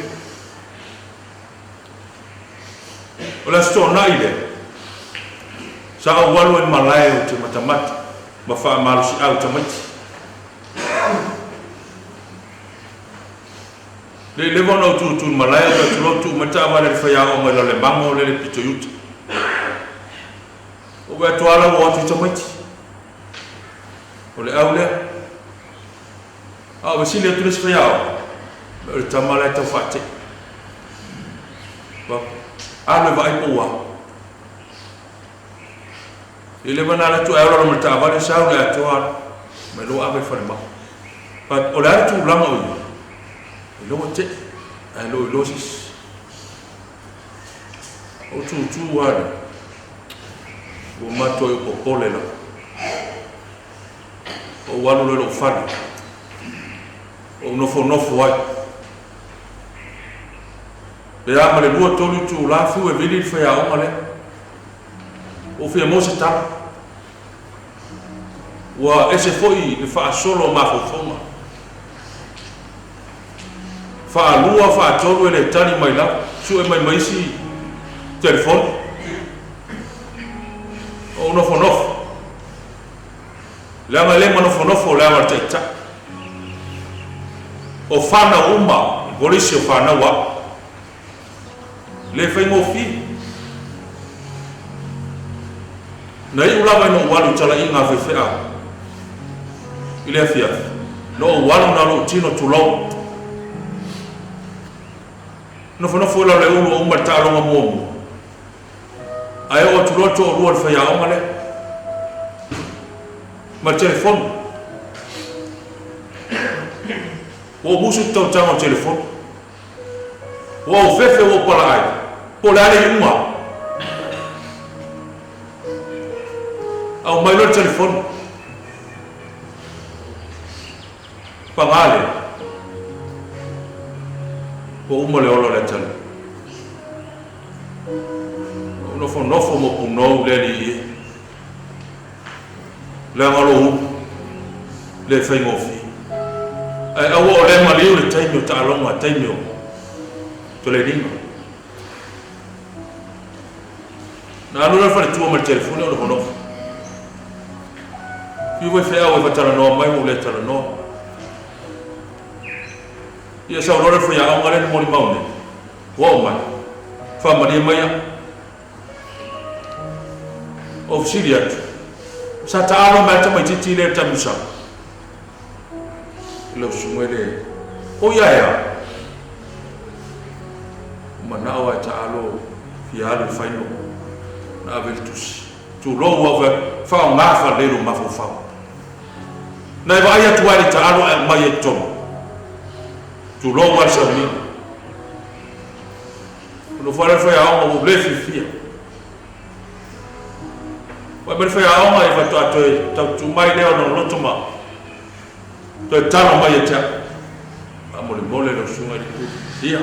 O la sto na i le. Sa o walu en malai o te matamati. Ma wha malu si au tamati. Le lewa no tu malai o tu lotu mata wale le Faaleaoga le mango le pito yuta. O wea tuala o atu tamati. O le au lea. A o vesili atu le Faaleaoga. O le tamala e tau whate. A le vai poa. Ile mana la tu aula mo ta vale sa le atoa me lo ave fa ma pa o la tu langa o lo te a lo sis o tu wa o ma to o pole la o wa lo fa o no fo wa be a ma le lu to tu la fu e vili Faaleaoga le o fia mo se tala. Ua ese foi le wha solo ma fofonga. Wha lua wha tolu e le tani mai la. Su e mai maisi telefon. O nofo. Leanga lema nofo leanga teita. O whana uma, polisi o whana wa. Le whaingo fi. Na i ulawa no walu tala i ngā whewhea. I lea fiafi. No walu na lo tino tulou. No whanofo ila le ulu o umata alonga muomu. Ai o tuloto o rua le Faaleaoga le. Ma telefonu. O musu tau tanga o telefonu. O fefe o pala ai. Po le ale inga. Au mai lo telefonu. pangale o uma le olo le tala nofo mo puno le li le ngalo le fai ngofi ai awo le mali le taimio ta longa taimio to le dingo na no fa tu mo telefone o no fi voi fe awo tala no mai mo le tala no ia sa ora fa ya ngale mo ni maune wo mai fa mari mai of Syria sa taalo mai mai titi le tamusa lo sumele o ya mana o taalo fi hal faino na veltus tu lo wa fa ma fa le lo ma fa na va ya tu ali taalo mai tom tu lo wa sa ni no fa ya o ble fi wa me fa aonga e fa to tu mai le no loto ma to tano mai ta amole mole lo sunga di dia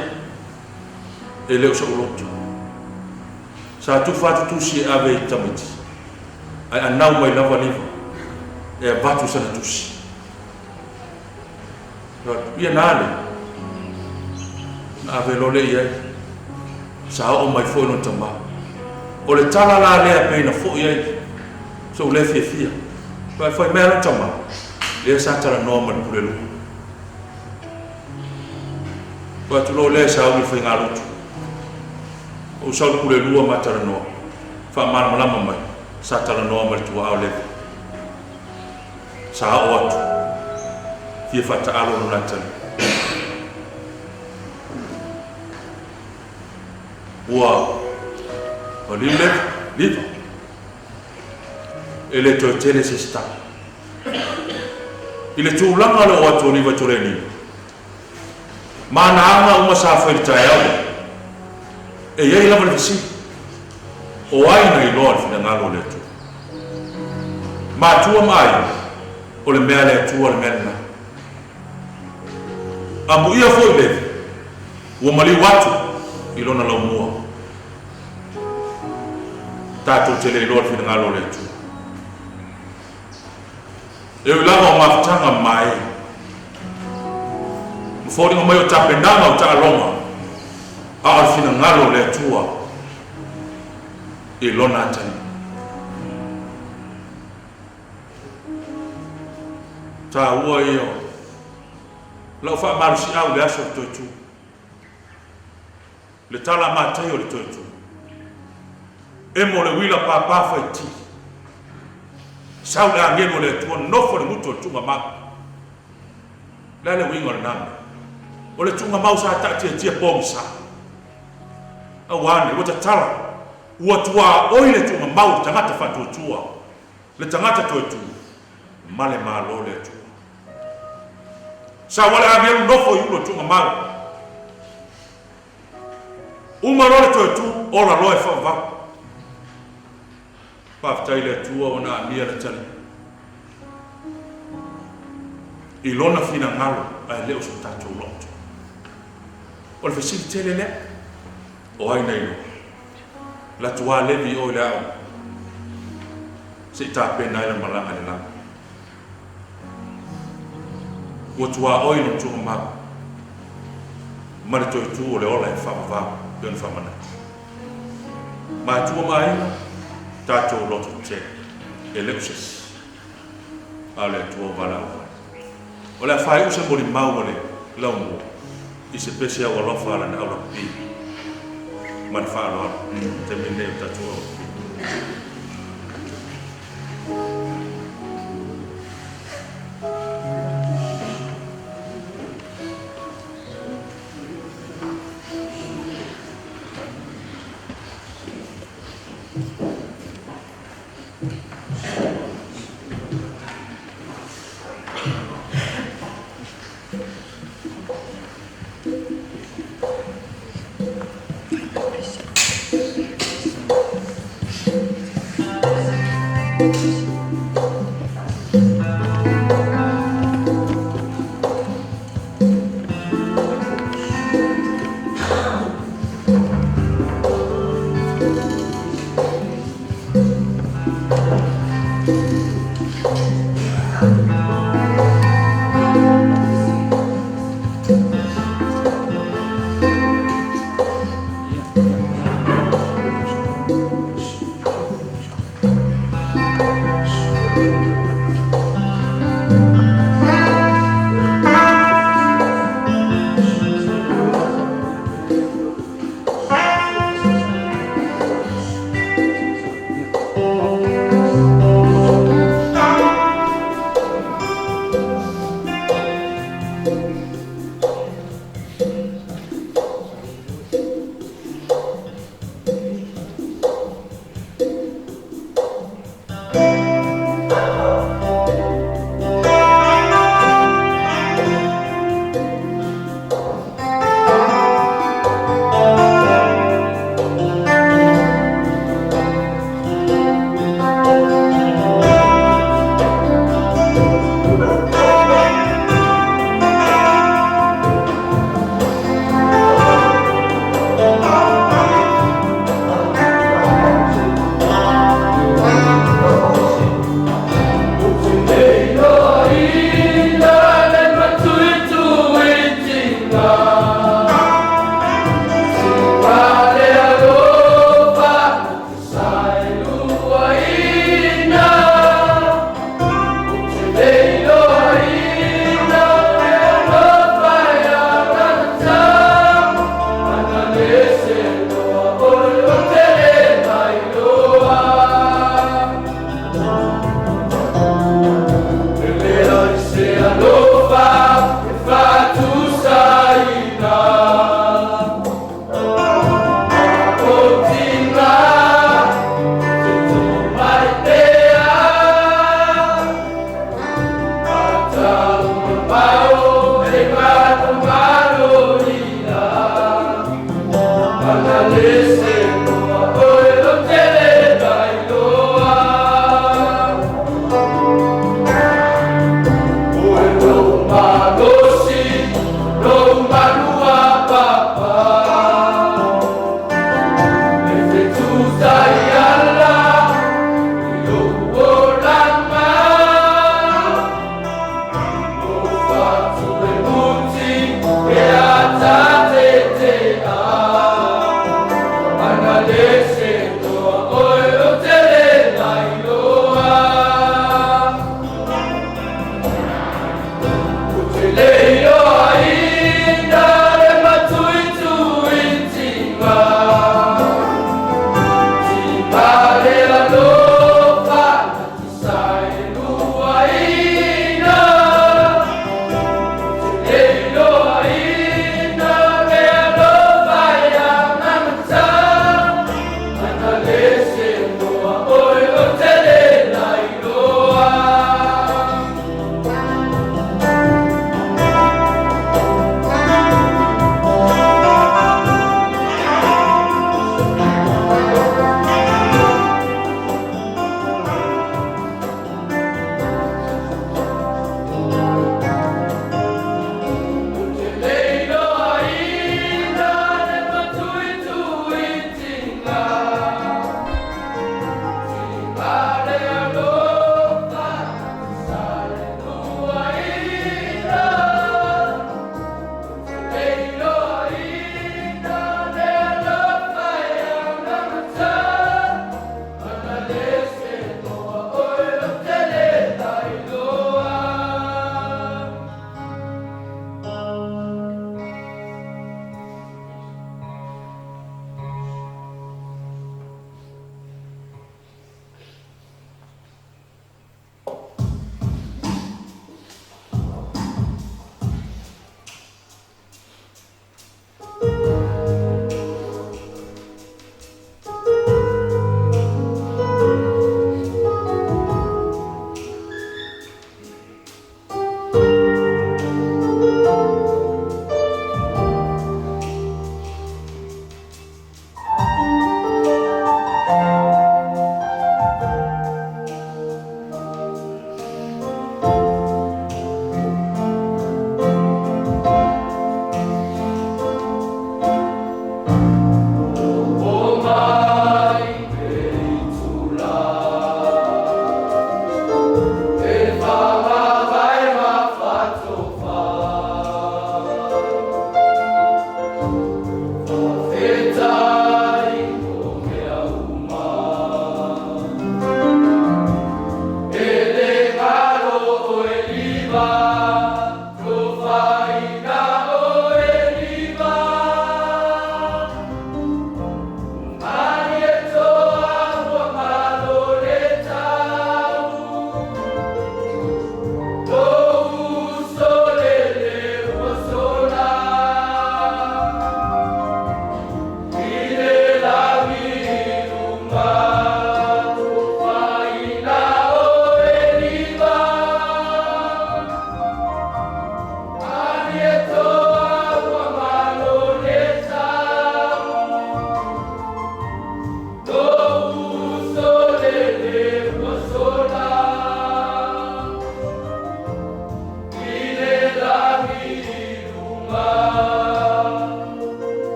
e le so loto sa tu fa tu si ave tamiti ai anau mai lava liva e batu sa tu si ro ia nale na ave lo le ia sa o mai fo no tama o le tala la le pe na fo ia so le fia vai foi mero tama le sa tara normal pulelu wa tu lo le sa o foi ngalo o sa pulelu ma tara no fa mar mala mama sa tara normal tu au le sa o atu fia fa ta alo no latan wa o Liva ele to tele se sta ile tu langa lo watu ni vatoreni mana anga uma sa fa tayao e ye la visi o ai na i lord fina ngalo le tu ma tu mai o le mele tu o le melna amu ia foi le o mali watu ilona lo mua tato tele lord fina ngalo le tu e lava ma tanga mai mfodi ngo mai tapendanga utalonga a fina ngalo le tua e lona tani ta wo yo lo fa marsi au le aso tu le tala ma tayo le tu e mo le wila papa fa ti sau la ngelo le tu no fo le muto tu ma la le wingo na o le tunga mau sa ta tia pomsa a wane o ta tala o tua o ile tunga mau tangata fa tu tua le tangata tu male malo le tu sa wala ngelo no fo yulo tunga mau uma lo tu ora lo e fa va paftai le tua ona mia le tali ilona fina ngalo ai le o so tato lot o le fesi tele le o ai nei la tua le vi o la se ta pena ile malanga le la o tua o ino tu ma to tu o le ola e fa va don fa mana ma tu mai tato loto te eleusis ale tuo Faaleaoga o le fai usa mo li mau le laumo i se pese o lo fa la na o pi man fa lo te mine tato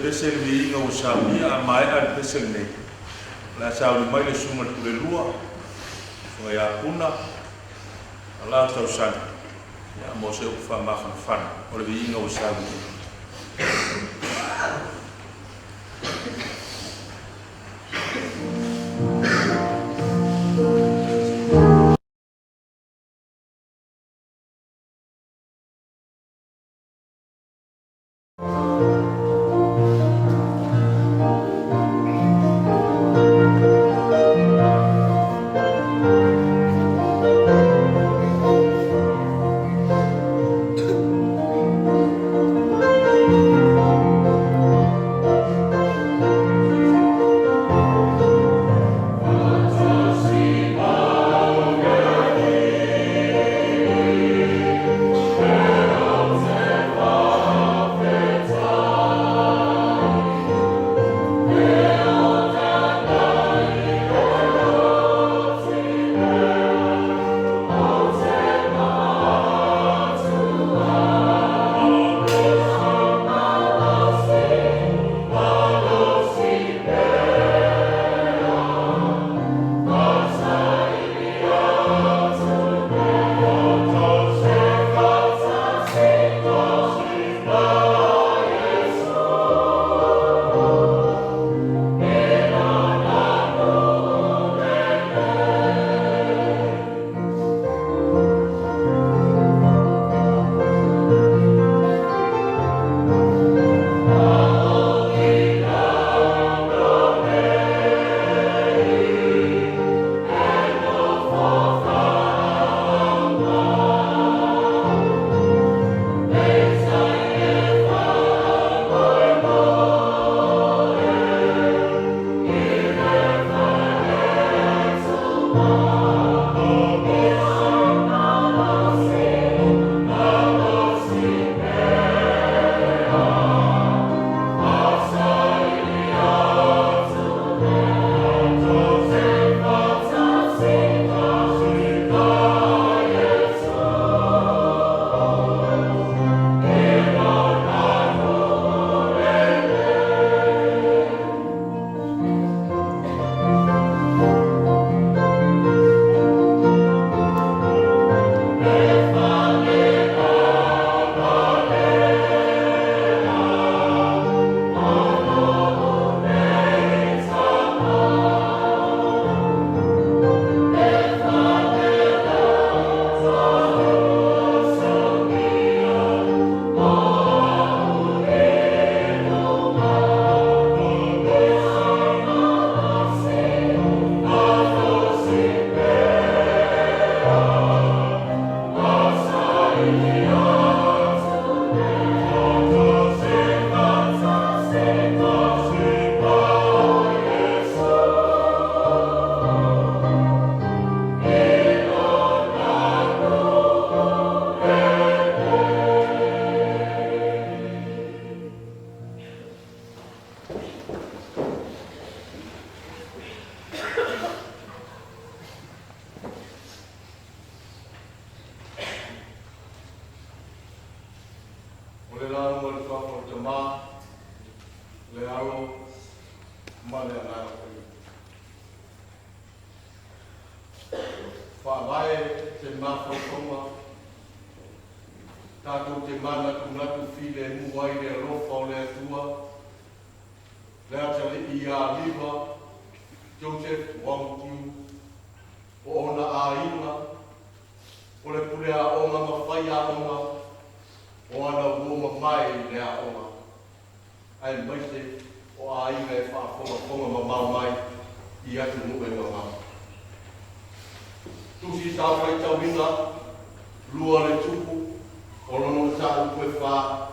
pesel vi inga usami a mai al pesel nei. La sauli mai le sunga le lua. Sunga ya puna. Ala tau san. Ya mo se ufa makan fan. O le vi inga usami. Tātou te mana kumatu while muai le rofa o le atua. Lea te li I a Liva, Joseph, Wong, Chiu, o ona a inga, o le pule a onga mawhai a onga, o ana uoma mai le a onga. Ai maise o a inga e whaafonga ma mau mai I atu nue ngā. Tusi sa whai tau inga, lua le tupu, o lono sa upu e wha,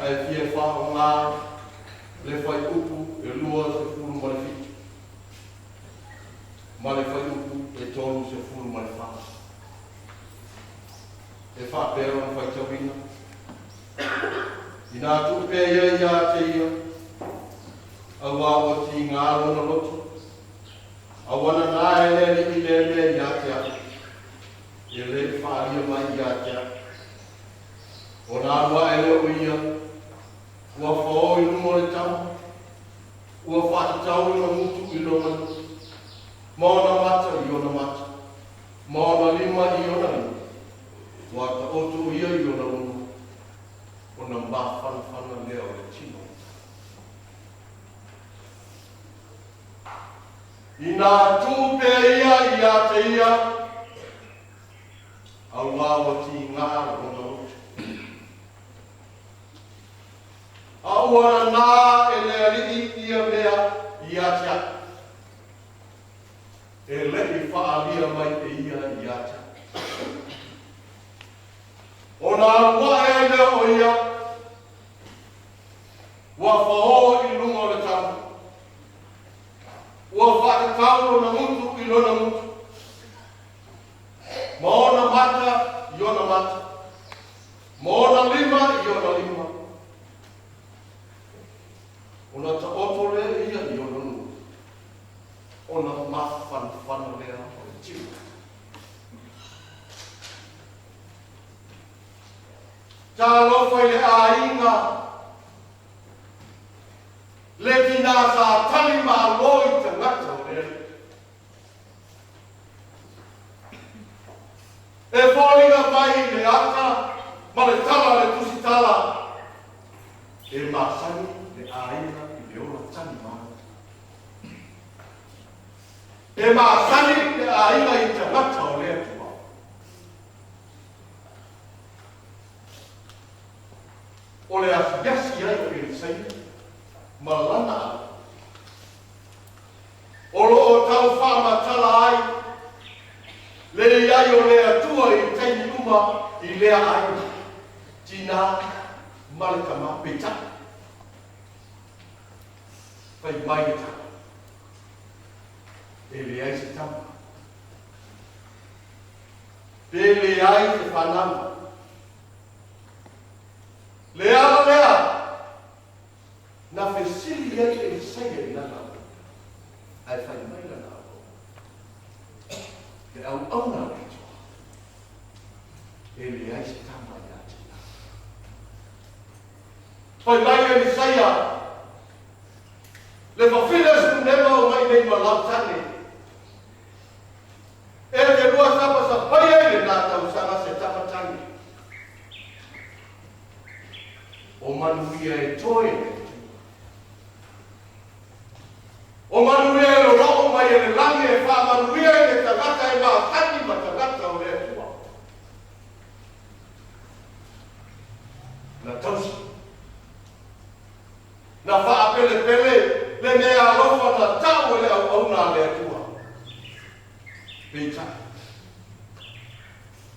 ai fie wha o ngā, le whai upu e lua se furu ma le whitu. Ma le whai upu e tonu se furu ma le wha. E wha pēra na whai tau inga. I nā tupe ia te ia, a wā o ti ngā rona lotu, a wana nā e le I le ia te a, e le whaaria mai ia te a. O nā rua e le o ia, Ua whao I lungo le tau. Ua whaatau I mutu I longa. Maona mata I ona mata. Maona lima I ona lima. Ua ta otu ia I ona lungo. Ona mawhanawhana lea o le tino. I nā tūpe ia I a te ia. Au lawa ti ngāra o na utu. Aua nā e lea rii ia mea I a tia. E lei whaalia mai e ia I a tia. O nā ua e lea o ia. Ua whao I lunga o le tau. Ua whakatau na mutu I lona mutu. Maona mata I ona mata. Maona lima I ona lima. Ona ta oto lea ia I ona nua. Ona mawhanawhana lea o le Chiu. Tā lofai le āinga. Le tina sa tali ma loi te ngata o lea. E whalinga mai le aka, ma le tala le tusi tala. E masani le āinga I le ora tani maa. E masani le āinga I te ngata o lea tua. O le asiasi ai o le sai. Malana. Olo o tau whamatala ai. Le iai o lea tua I taini uma I lea ai. Tina malika ma peta. Pai mai e tama. E le ai se tama. Pe le ai se whanama. Lea. Na fesili ai e saia I nana. Ai whai mai lana o. E au auna o ki toa. E le ai se tama I ati. Whai mai e saia. Le whawhina su nema o mai nei malau tane. E te lua sapa sa pai ai le nā tau sanga se tama tane. O manuia e toi e. O manuia e rao mai e le langi e wha manuia e le tagata e maa tani ma tagata o le tua. Na tausi. Na wha apele pele le mea alofa na tau e le au auna le tua. Peita.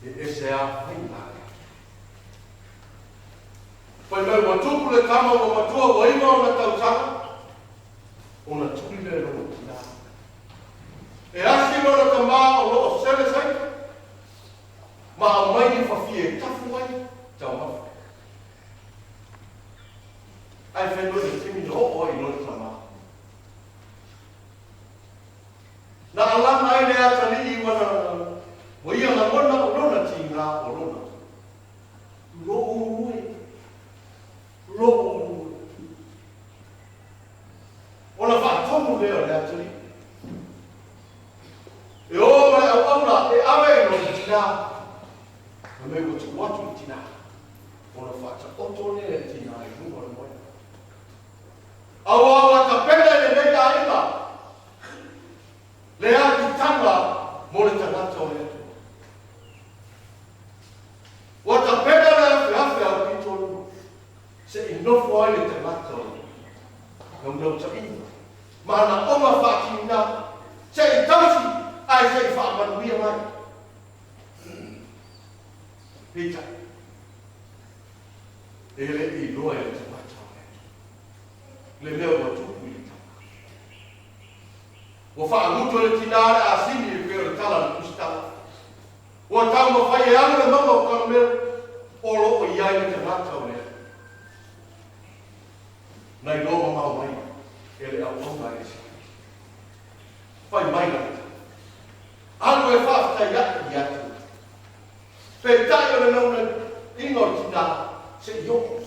E ese a whainga. Pai mai watuku le tama o matua waima o na tautanga. O na tuli le rono tina. E asi no na tama o loo sele sai. Ma a mai ni whawhie tafu ai. Tau mafu. Ai whenua ni timi no o I no tama. Na alana ai le atali I wana. Wa ia na mona o lona tinga o lona. Loo ui. Loo. Ona whaatomu leo le aturi. E o mai au auna e awe no le tina. Na me ko tu watu le tina. Ona whaata oto le tina e rungo le moina. Awa ka pena le nei a inga. Le a ki tanga mo le tangata o le atua. Wa ka pena le awhi au ki tonu. Se inofo ai le tangata o le. Ngam nau ta inga. Mana oma whakina, se I tausi, ai se I whaamanuia mai. Pita. E le I loa e te matau. Le leo wa tuku I tama. Wa whaamutu le tinare a sini e pēo le tala le kustala. Wa tau ma whai e anu le mama o karamera, o lo o iai le te matau le. Nai loa mau mai. Ele au aunga e si. Whai mai na. Anu e whaftai ati I atu. Pe tai o le nauna ingo tina se ioko.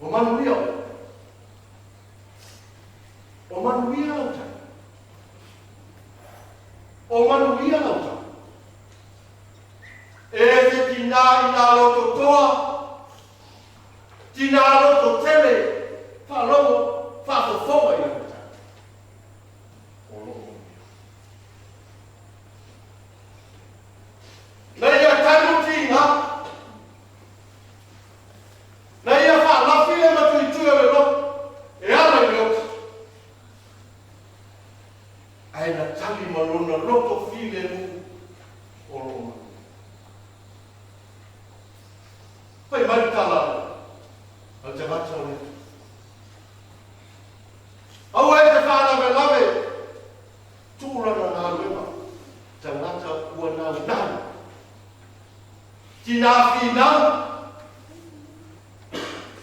O manuia o manuia o ta. O manuia o ta. E te tina I nā roto toa, tina roto tele, whalongo, whafofonga I nā ta. O longo. Nei a tanu tina, nei a whalafi e matui tua e lo, e ala I lo. Ai na tali marona roto file mu o longo. Pai mai tala, al te mata o le. Au e te whana me lawe, tūrana ngā rewa, te ngata ua nau nau. Tina whinau,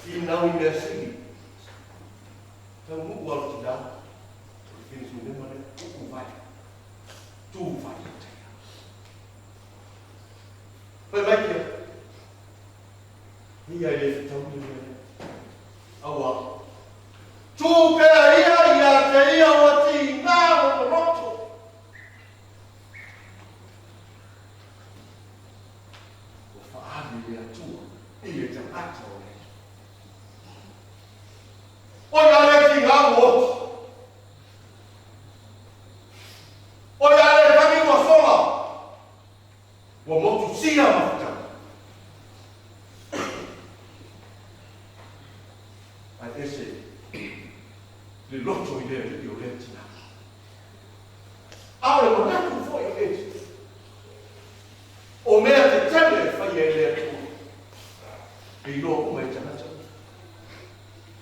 whinau I mea siri. Tau mu alu tina, te whinisu ne mare, uku vai, tū vai o te. Pai mai kia, Ia e tau ni mea. Awa. Tū pēra ia te ia o ti ngā o roto. O whaari mea tua. I e te mata o le. O ia le ti ngā o roto. O ia le tangi wa sola. Wa motu sia mafutanga. Ese le loto I le o le tina. Aole mo natu foi o eti. O mea te tele fai e le tu. E ilo o mai tanata.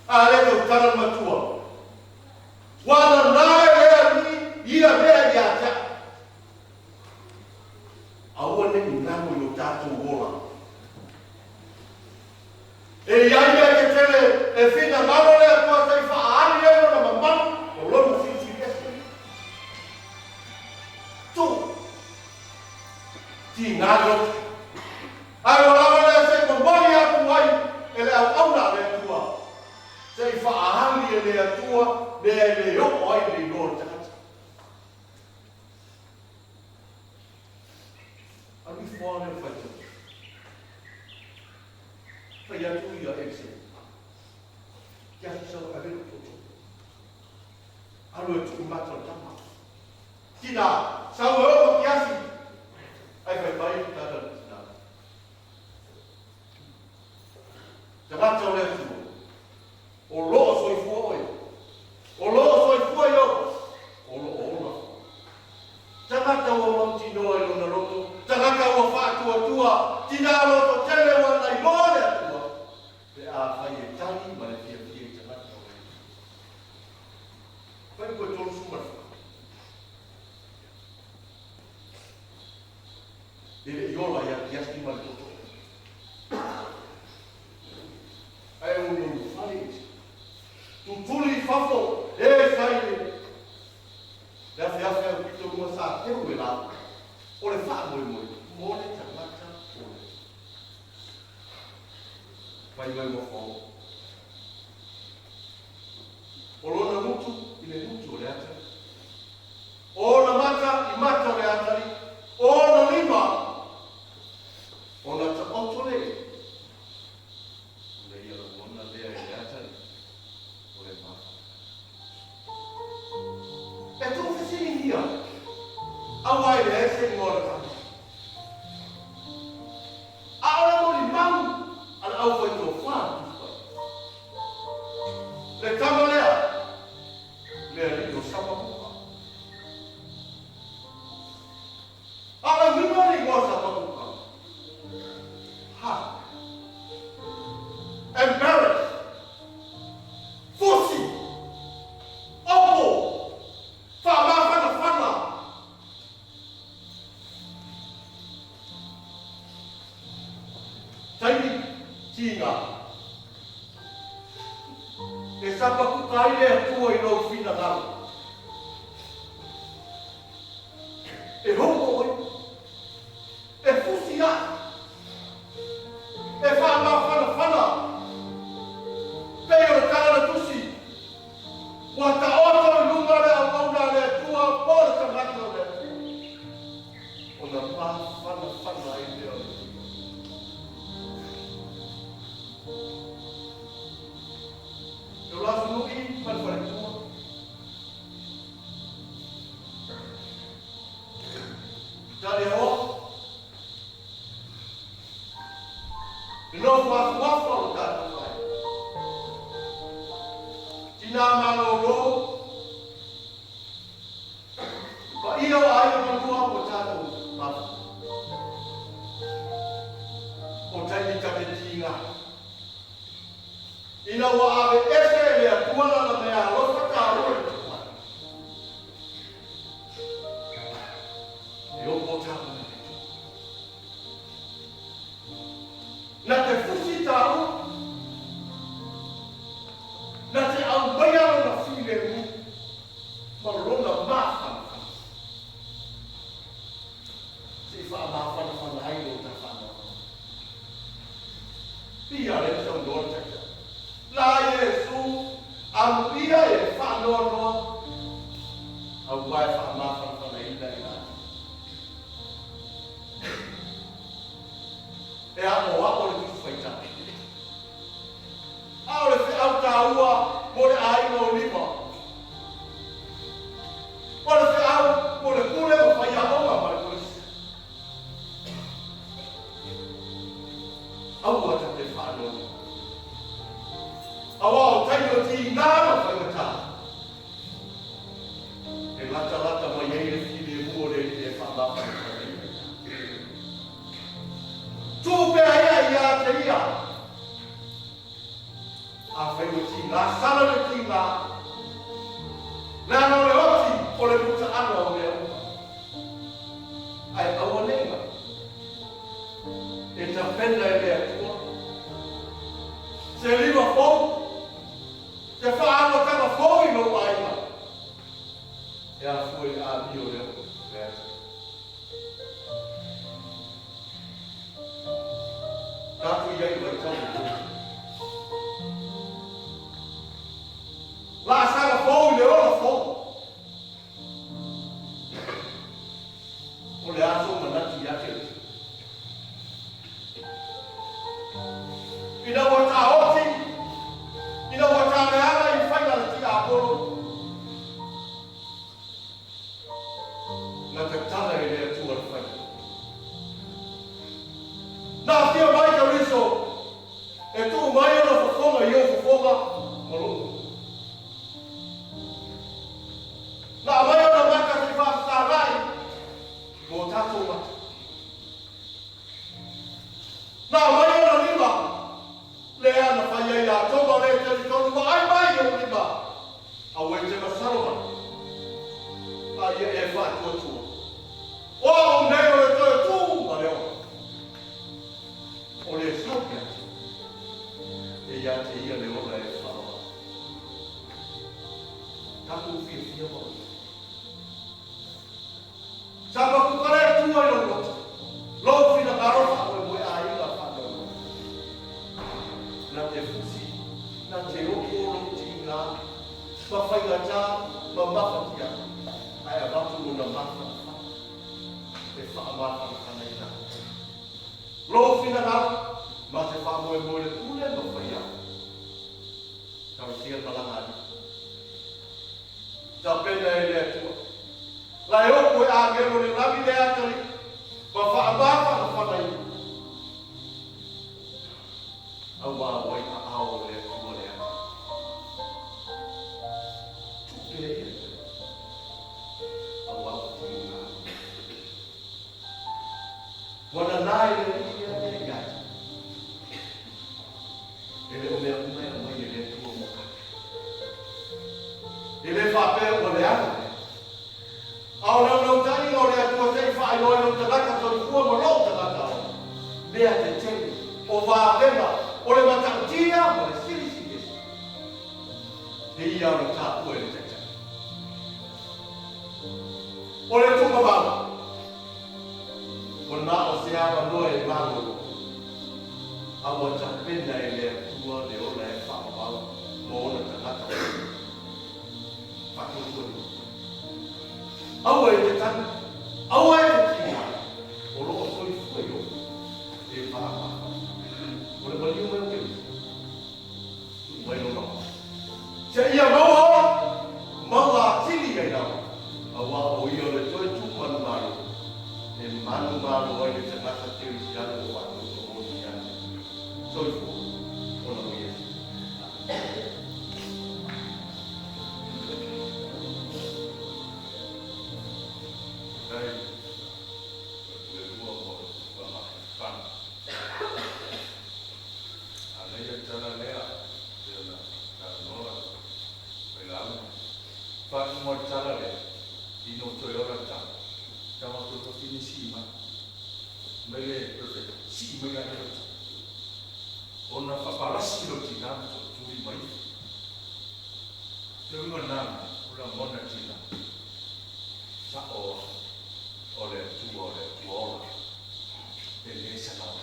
A le tau tara matua. Wana nae lea ni ia mea ia ta. Aua ne I namo I o tātou wola. E iai mea ke tele e whina maro lea tua tei whaari e na mamanu o lono whiwhi kese. Tu. Ti ngā roto. Ai o lawa lea se mamari aku ai e lea auna lea tua. Tei whaari e lea tua lea e leo ai le lor takata. Ani whaare whaita. Whai atu ia e se. Kia sau a reo toto. Alo e tuku mata o tama. Tina, sau e oa kiasi. Ai whai mai tata tina. Te mata o lea tua. O loo soi fua oi. O loo soi fua i o. O loo ona. Te mata o monti noa I lona roto. Te mata o whātua tua. Tina roto tele o nai mōre atua. Te a whai e tani ma le fia fia I te mata o lea. Whai koe tolu sumara. Ele I ola ia ki asti ma le toto. Ai o nunu whai. Tu tuli whafo e whaile. Lea whiawhia o pito rua sa te ue la. O le wha moe moe. Mōre te mata o le. Whai mai mo whao. O lona mutu I le mutu o le ata. O na mata I mata o le atari. O na lima. O na ta oto le. Le ia la mona lea I le atari. O le mata. E tō whisini hia. Awai le ese ngora kama. Aora mori mau. Ala au wai tō whātu. Le tama lea. Lea li o sapa puka. Ala wima li o sapa puka. Ha. Embarrassed. Fusi. Opo. Whana. Taini tinga. E sapa kukai lea tua I lau whina ngaro. E hoko oi. E fusi a. E whana. ina malolo pa ia ai malua o tato ma o tai ka tinga ina wa ave ese le tuala na me a lo ka ro yo po tato na te fusi tau na te au baya na file mu ma ronga mafa si fa mafa na fa ai lo ta fa pia le son do ta la Yesu am pia e fa no no au vai fa mafa na fa ai da ina e a mo wa o le fa ta Aole se au taua mo le ai no Liva. Ole se au mo le kule o Faaleaoga ma le polisi. Au ata te whanoni. Awa o taio ti ngāma whaingata. E lata mai ei le fili e mua le whamapa. Tūpea ia te ia. A fai o tinga, sala le tinga. Nana o le oti, o le puta ana o le au. Ai aua nenga. E ta penda e lea tua. Se Liva fau. Se whaano kama fau i no aina. E a fui a mio le au. Tātu iai mai tau. La sala fou le ola fou. O le aso manati ake. Ina wata oti. Ina wata reala I whaina le tia apolo. Na te tala e lea tua le whaina. Na fia mai ka riso. E tu mai ona fofonga I o fofonga. Molo. Na mai ona maka te whaasarai, mō tātou mata. Na mai ona Liva, le ana whai ai a tonga le te tonu wa ai mai o Liva. A wei te masaroha. A ia e whai tua. O nei o le toe tū, ma leo. O le sauke. E ia te ia le ola e wharoa. Tātou fia mō. Sapa ku kare tua I lo lo fina karofa o mo ai la fa na te fusi na te o lo tinga ma fai la cha ma mafatia ai a batu na mafa e fa ma fa na ina lo fina na ma te fa mo le kule ma fai ya ka sia pala ngani ta pena ele tua la yo ko a ngero le labi le atari pa fa abapa na fa nai awa wai a ao le ko le tu pe awa tinga wana nai le ia le gai ele o me mai le tu mo ka ele fa pe o le ata Au no tani o le atua tei whaai oi no te raka tonu kua mo rau te raka o. Lea te teni, o wā venga, o le matautia, mo le siri siri. Te ia o le tāpua e le te teni. O le tuka wala. O nā o se awa noe e māngoro. Awa ta pena e le atua le ola e whaamawau, mo ona te raka o. Whakukuri. Aua e te tana, aua e te tinga, o loo soi fui o, e whaama. O le maliu mai o kemi, mai no rama. Se ia maua, maua tini ai nao, aua o ia le toi tu manu maru, e manu maru ai le te ngata teo I siana o watu o mo siana. Soi fui, o na mo Yesu. nang tui mai. Tui nang ula mona tina. Sa ole tuola. Ele sanau.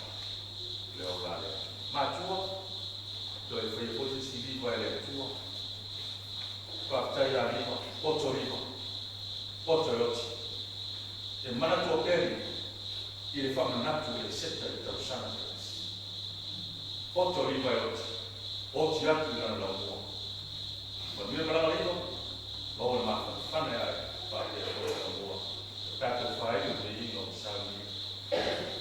Leo lale. Ma tua. Doi fai fosse si viva ele tua. Kaptai Liva, Pocho Liva, Pocho Yoti. E mana tua peri, i le whamanatu e seta i tau sana. Pocho Liva Yoti, o ti atu i lana lau mua. Ma mira malanga Liva, o le maka whane ai, pai e o lau mua. Tato whai o te ino Sauniga.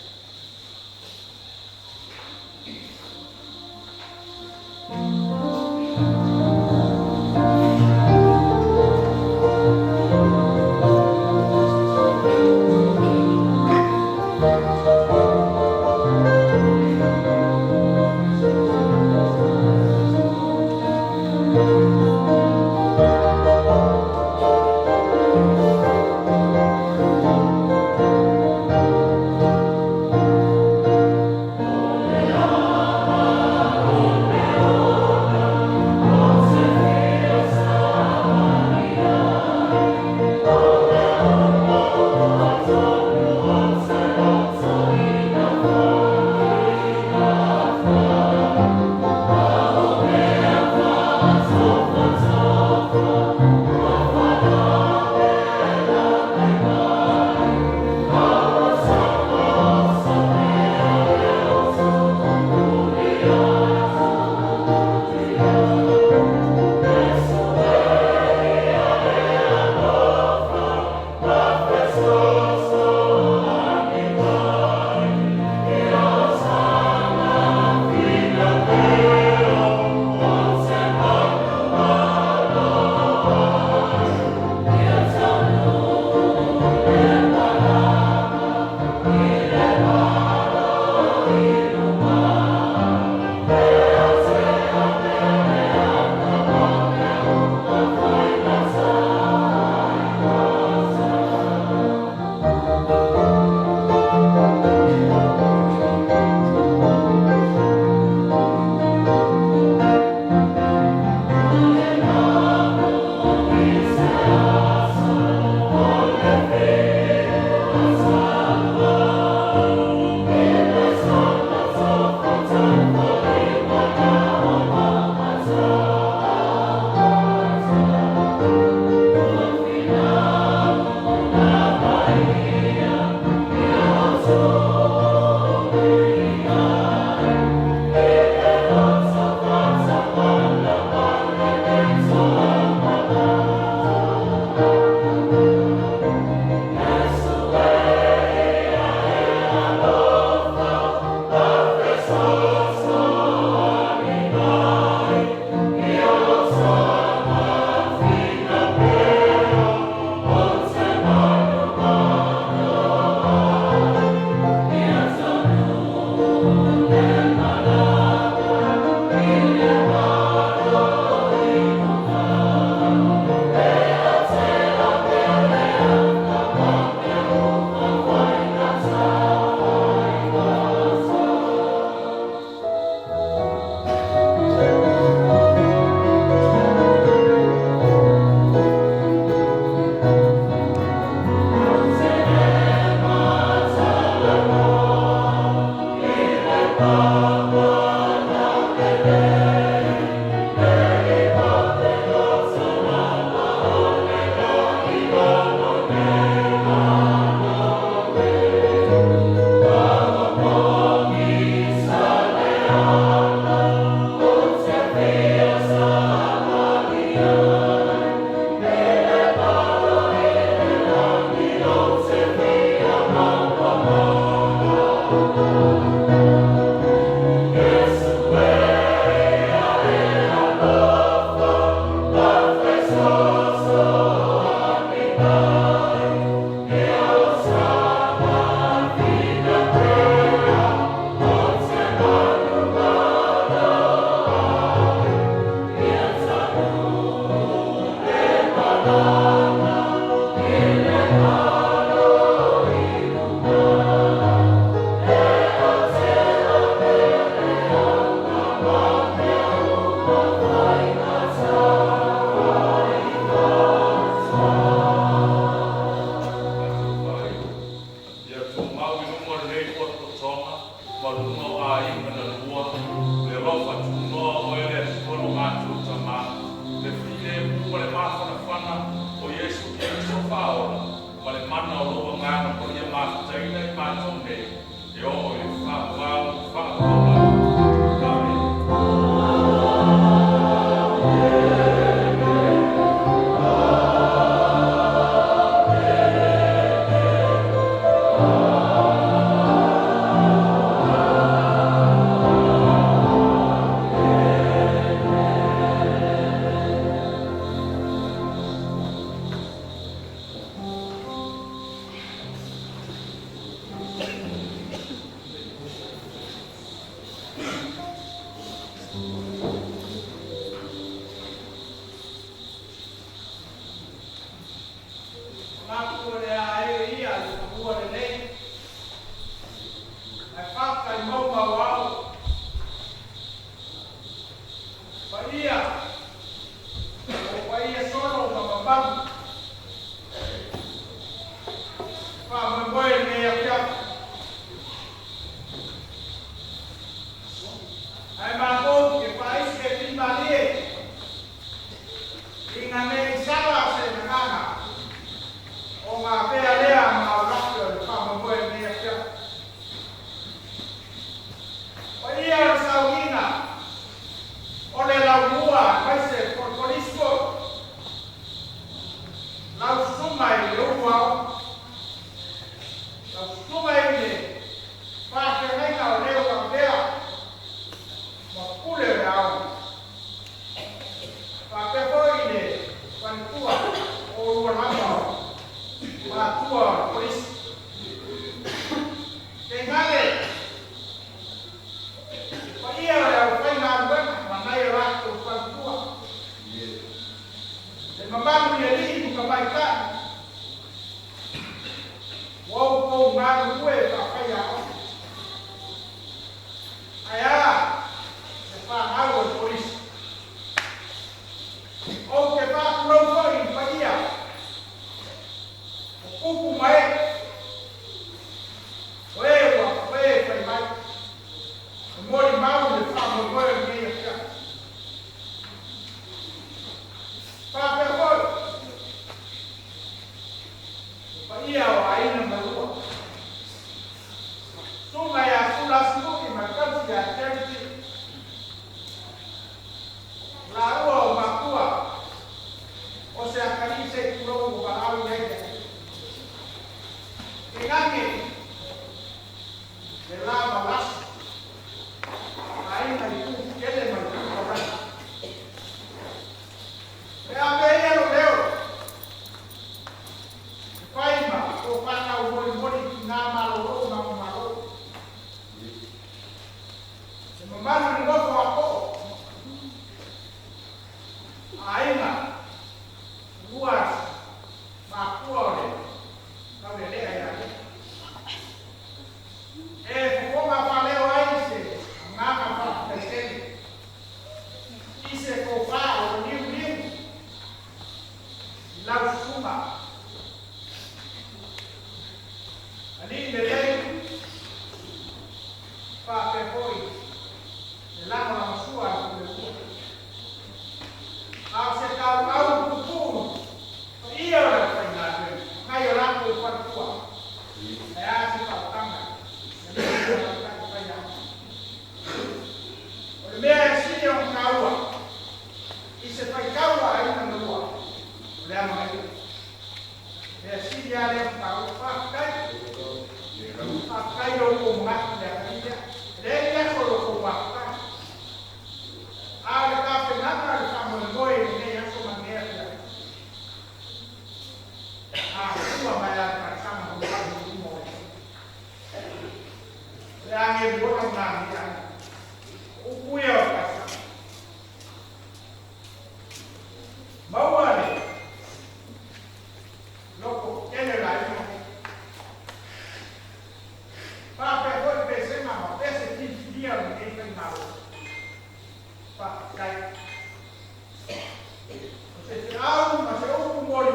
Se au ma se o mori.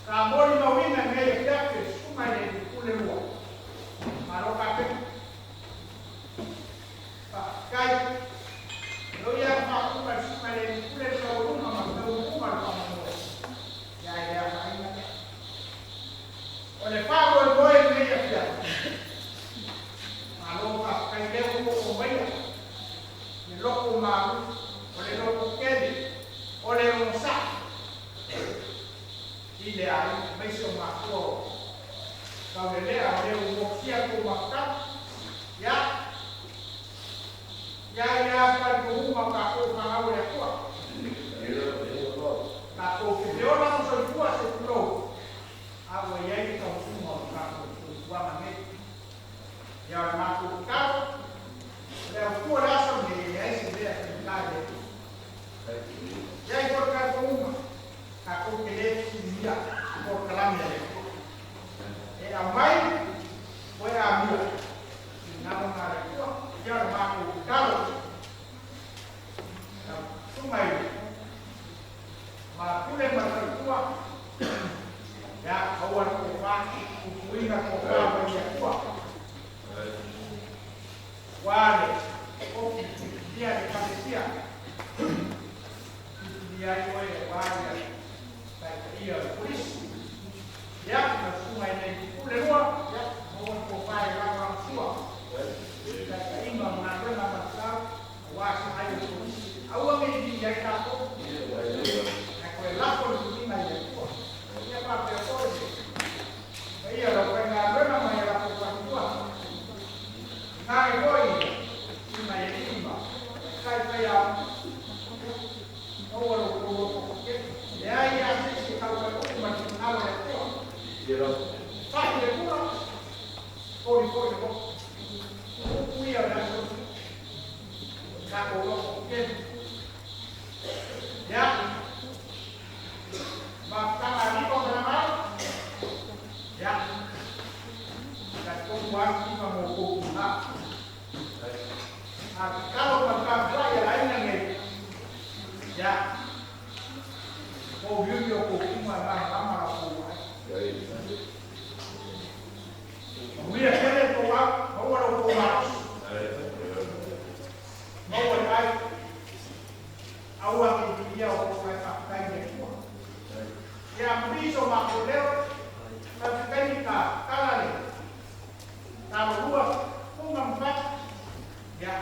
Ka mori mawina ngai e tape suma le kule lua. Maro ka pe. Kai. Lo ya ma kuma suma le kule lua ma ma kuma ma. Ya ma ina. Ole pa ko boy ngai e pia. Maro ka kai le ko mai. Ni loko ma ole loko kedi. Ole mo sa. Ile ai mai so ma ko ka le a le mo sia ko ma ka ya pa ko ma ka ko ma au le ko na ko ke le ona mo so ku a se ku a wo ye ni ka su mo ka ko wa ma ne ya ma ko ka le ku la so ni ye se le a ka le ya ko ka ko ma aku kele dia por kalamnya a mai foi a minha não na rua já maku kalo sumai ma kule matua ya kawan ko pa kuina ko pa ya kwa wale ko dia de parecia dia foi wale iya polis ya na suma ile kule lua ya mo ko pai la la sua ya ka ima na kwenda matsa wa sa hayo polis au ame ya ka ko na kwa la ko ni na ya ko ya pa pe ko iya la kwenda kwenda ma ya ko kwa kwa na ko ni na ya ima kai pa ya no wo ko ya sisi kalau kita makinalo ya kwa ndio fanya ile kula pole kwa kuya na kwa kwa ya bakal alipo drama ya kwa watu kama mkoa kalau bakal ya lain yang ya oh video ko kuma na kama ko Mira kele ko wa wa ko wa wa ai awa ki dia ko fa kai ne ko ya mbiso ma ko leo na kai ka kala le na ruwa kuma mpa ya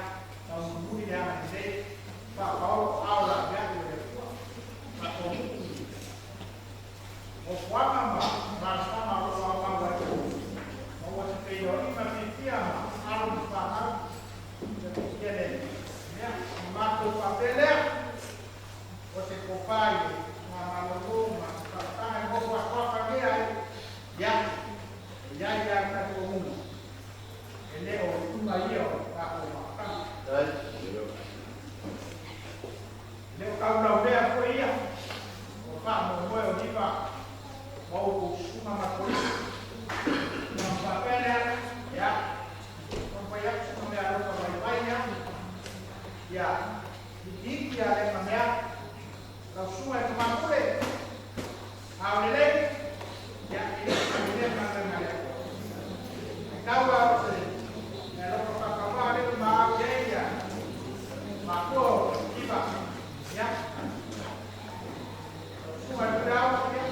na mburi ya nje pa au aula ya ko pa ko Wapama bersama bersama wajib, bahwa sekian masih tiang harus paham jadi ya masuk papeler, waktu kopai, nama logo, masuk tangan bawa apa dia ya kan umum, ini orang tu bayar tak makan, ini kau dah apa iya, bapak mau Liva mau cuma makolis papelnya ya membayar sampai ada pembaikannya ya di dia yang membayar langsung itu makule awalnya ya ini macam mana tahu apa sih kalau kakak ada mau ya mako Liva ya semua berapa ya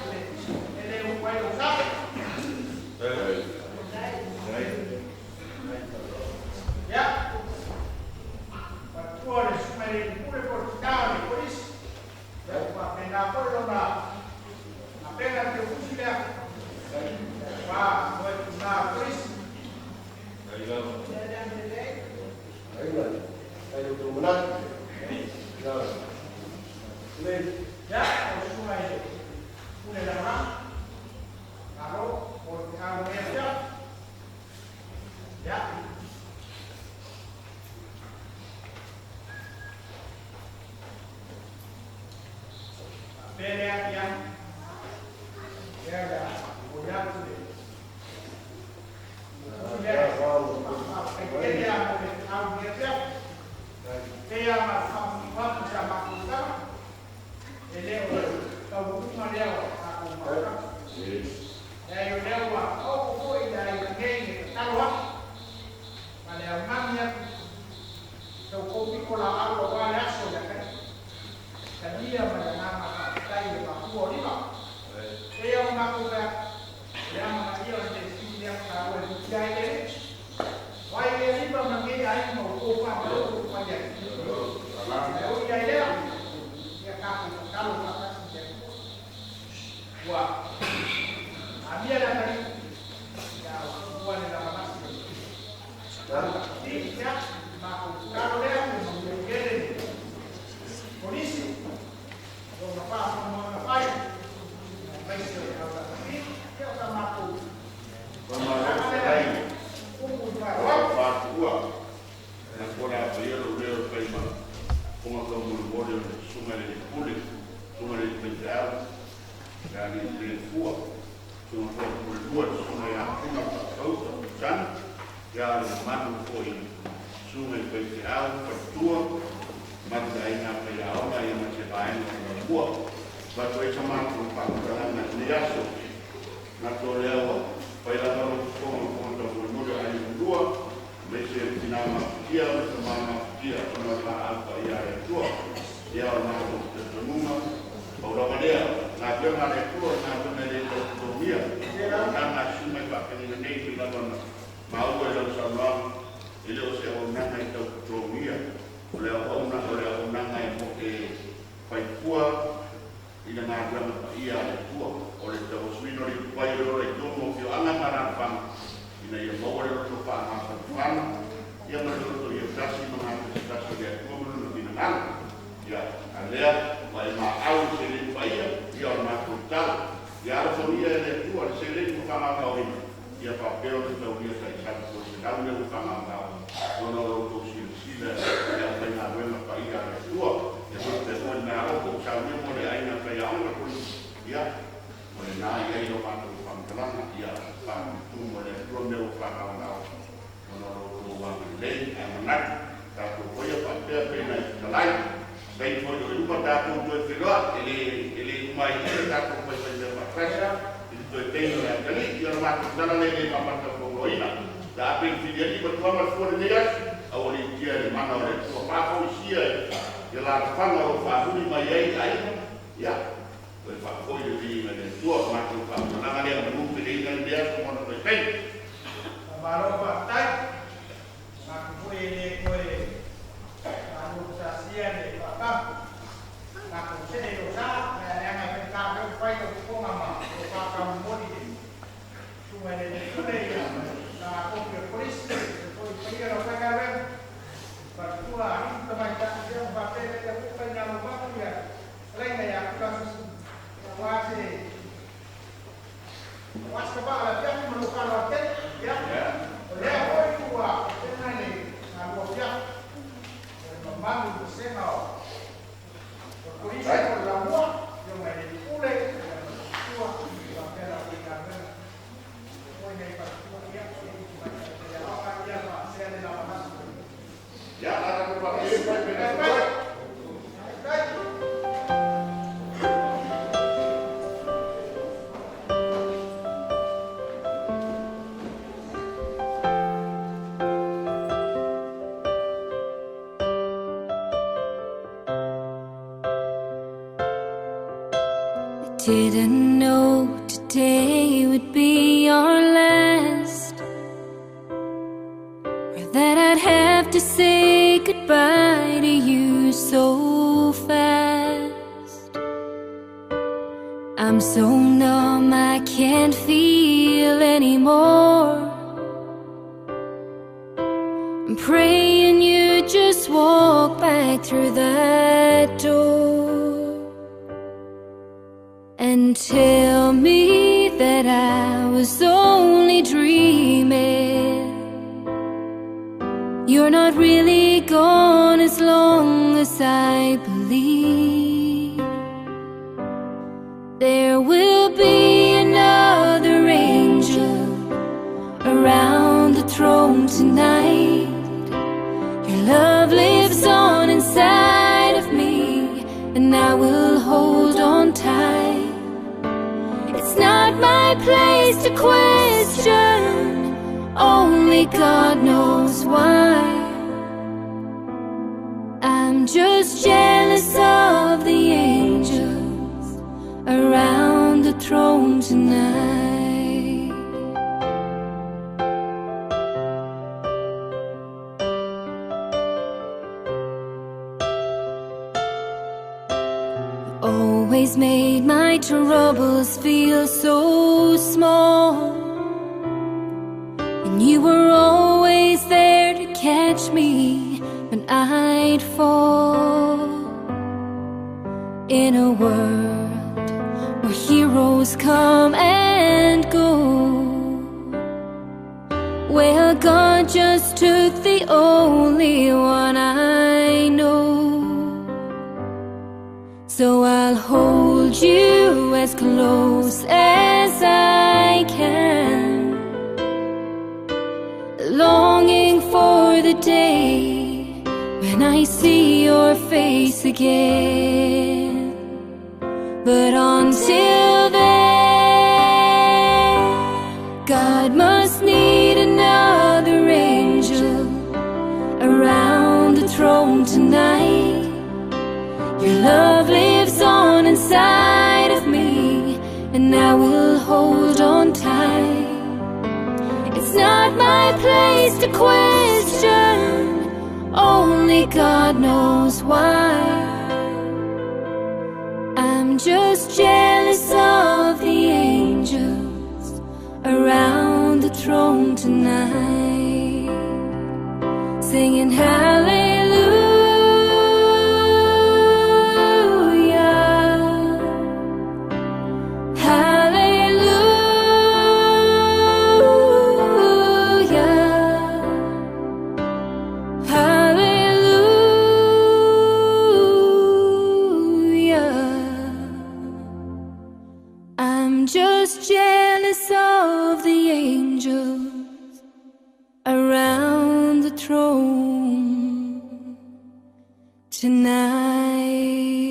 Quay đầu sắp ya và tua để mày cũng để còn cao để có đi và mày nào có đâu nào bên là điều cũng chỉ đẹp và người nào có đi đấy rồi đây được đủ năm rồi lên ya xuống này cũng để làm lắm kalau kalau dia ya beda yang ya ada punya tu dia dia mau dia dia Didn't know today would be our last, or that I'd have to say goodbye to you so fast. I'm so numb I can't feel anymore. I'm praying you just walk back through that door and tell me that I was only dreaming. You're not really gone as long as I believe. There will be another angel around the throne tonight. Your love lives on inside. my place to question, only God knows why. I'm just jealous of the angels around the throne tonight. Always made my troubles feel so small, and you were always there to catch me when I'd fall. In a world where heroes come and go, well, God just took the only one I know. So I'll hold you as close as I can, longing for the day when I see your face again. But until then, God must need another angel around the throne tonight. Your love lives on inside of me, and I will hold on tight. It's not my place to question, only God knows why. I'm just jealous of the angels around the throne tonight, singing hallelujah. Just jealous of the angels around the throne tonight.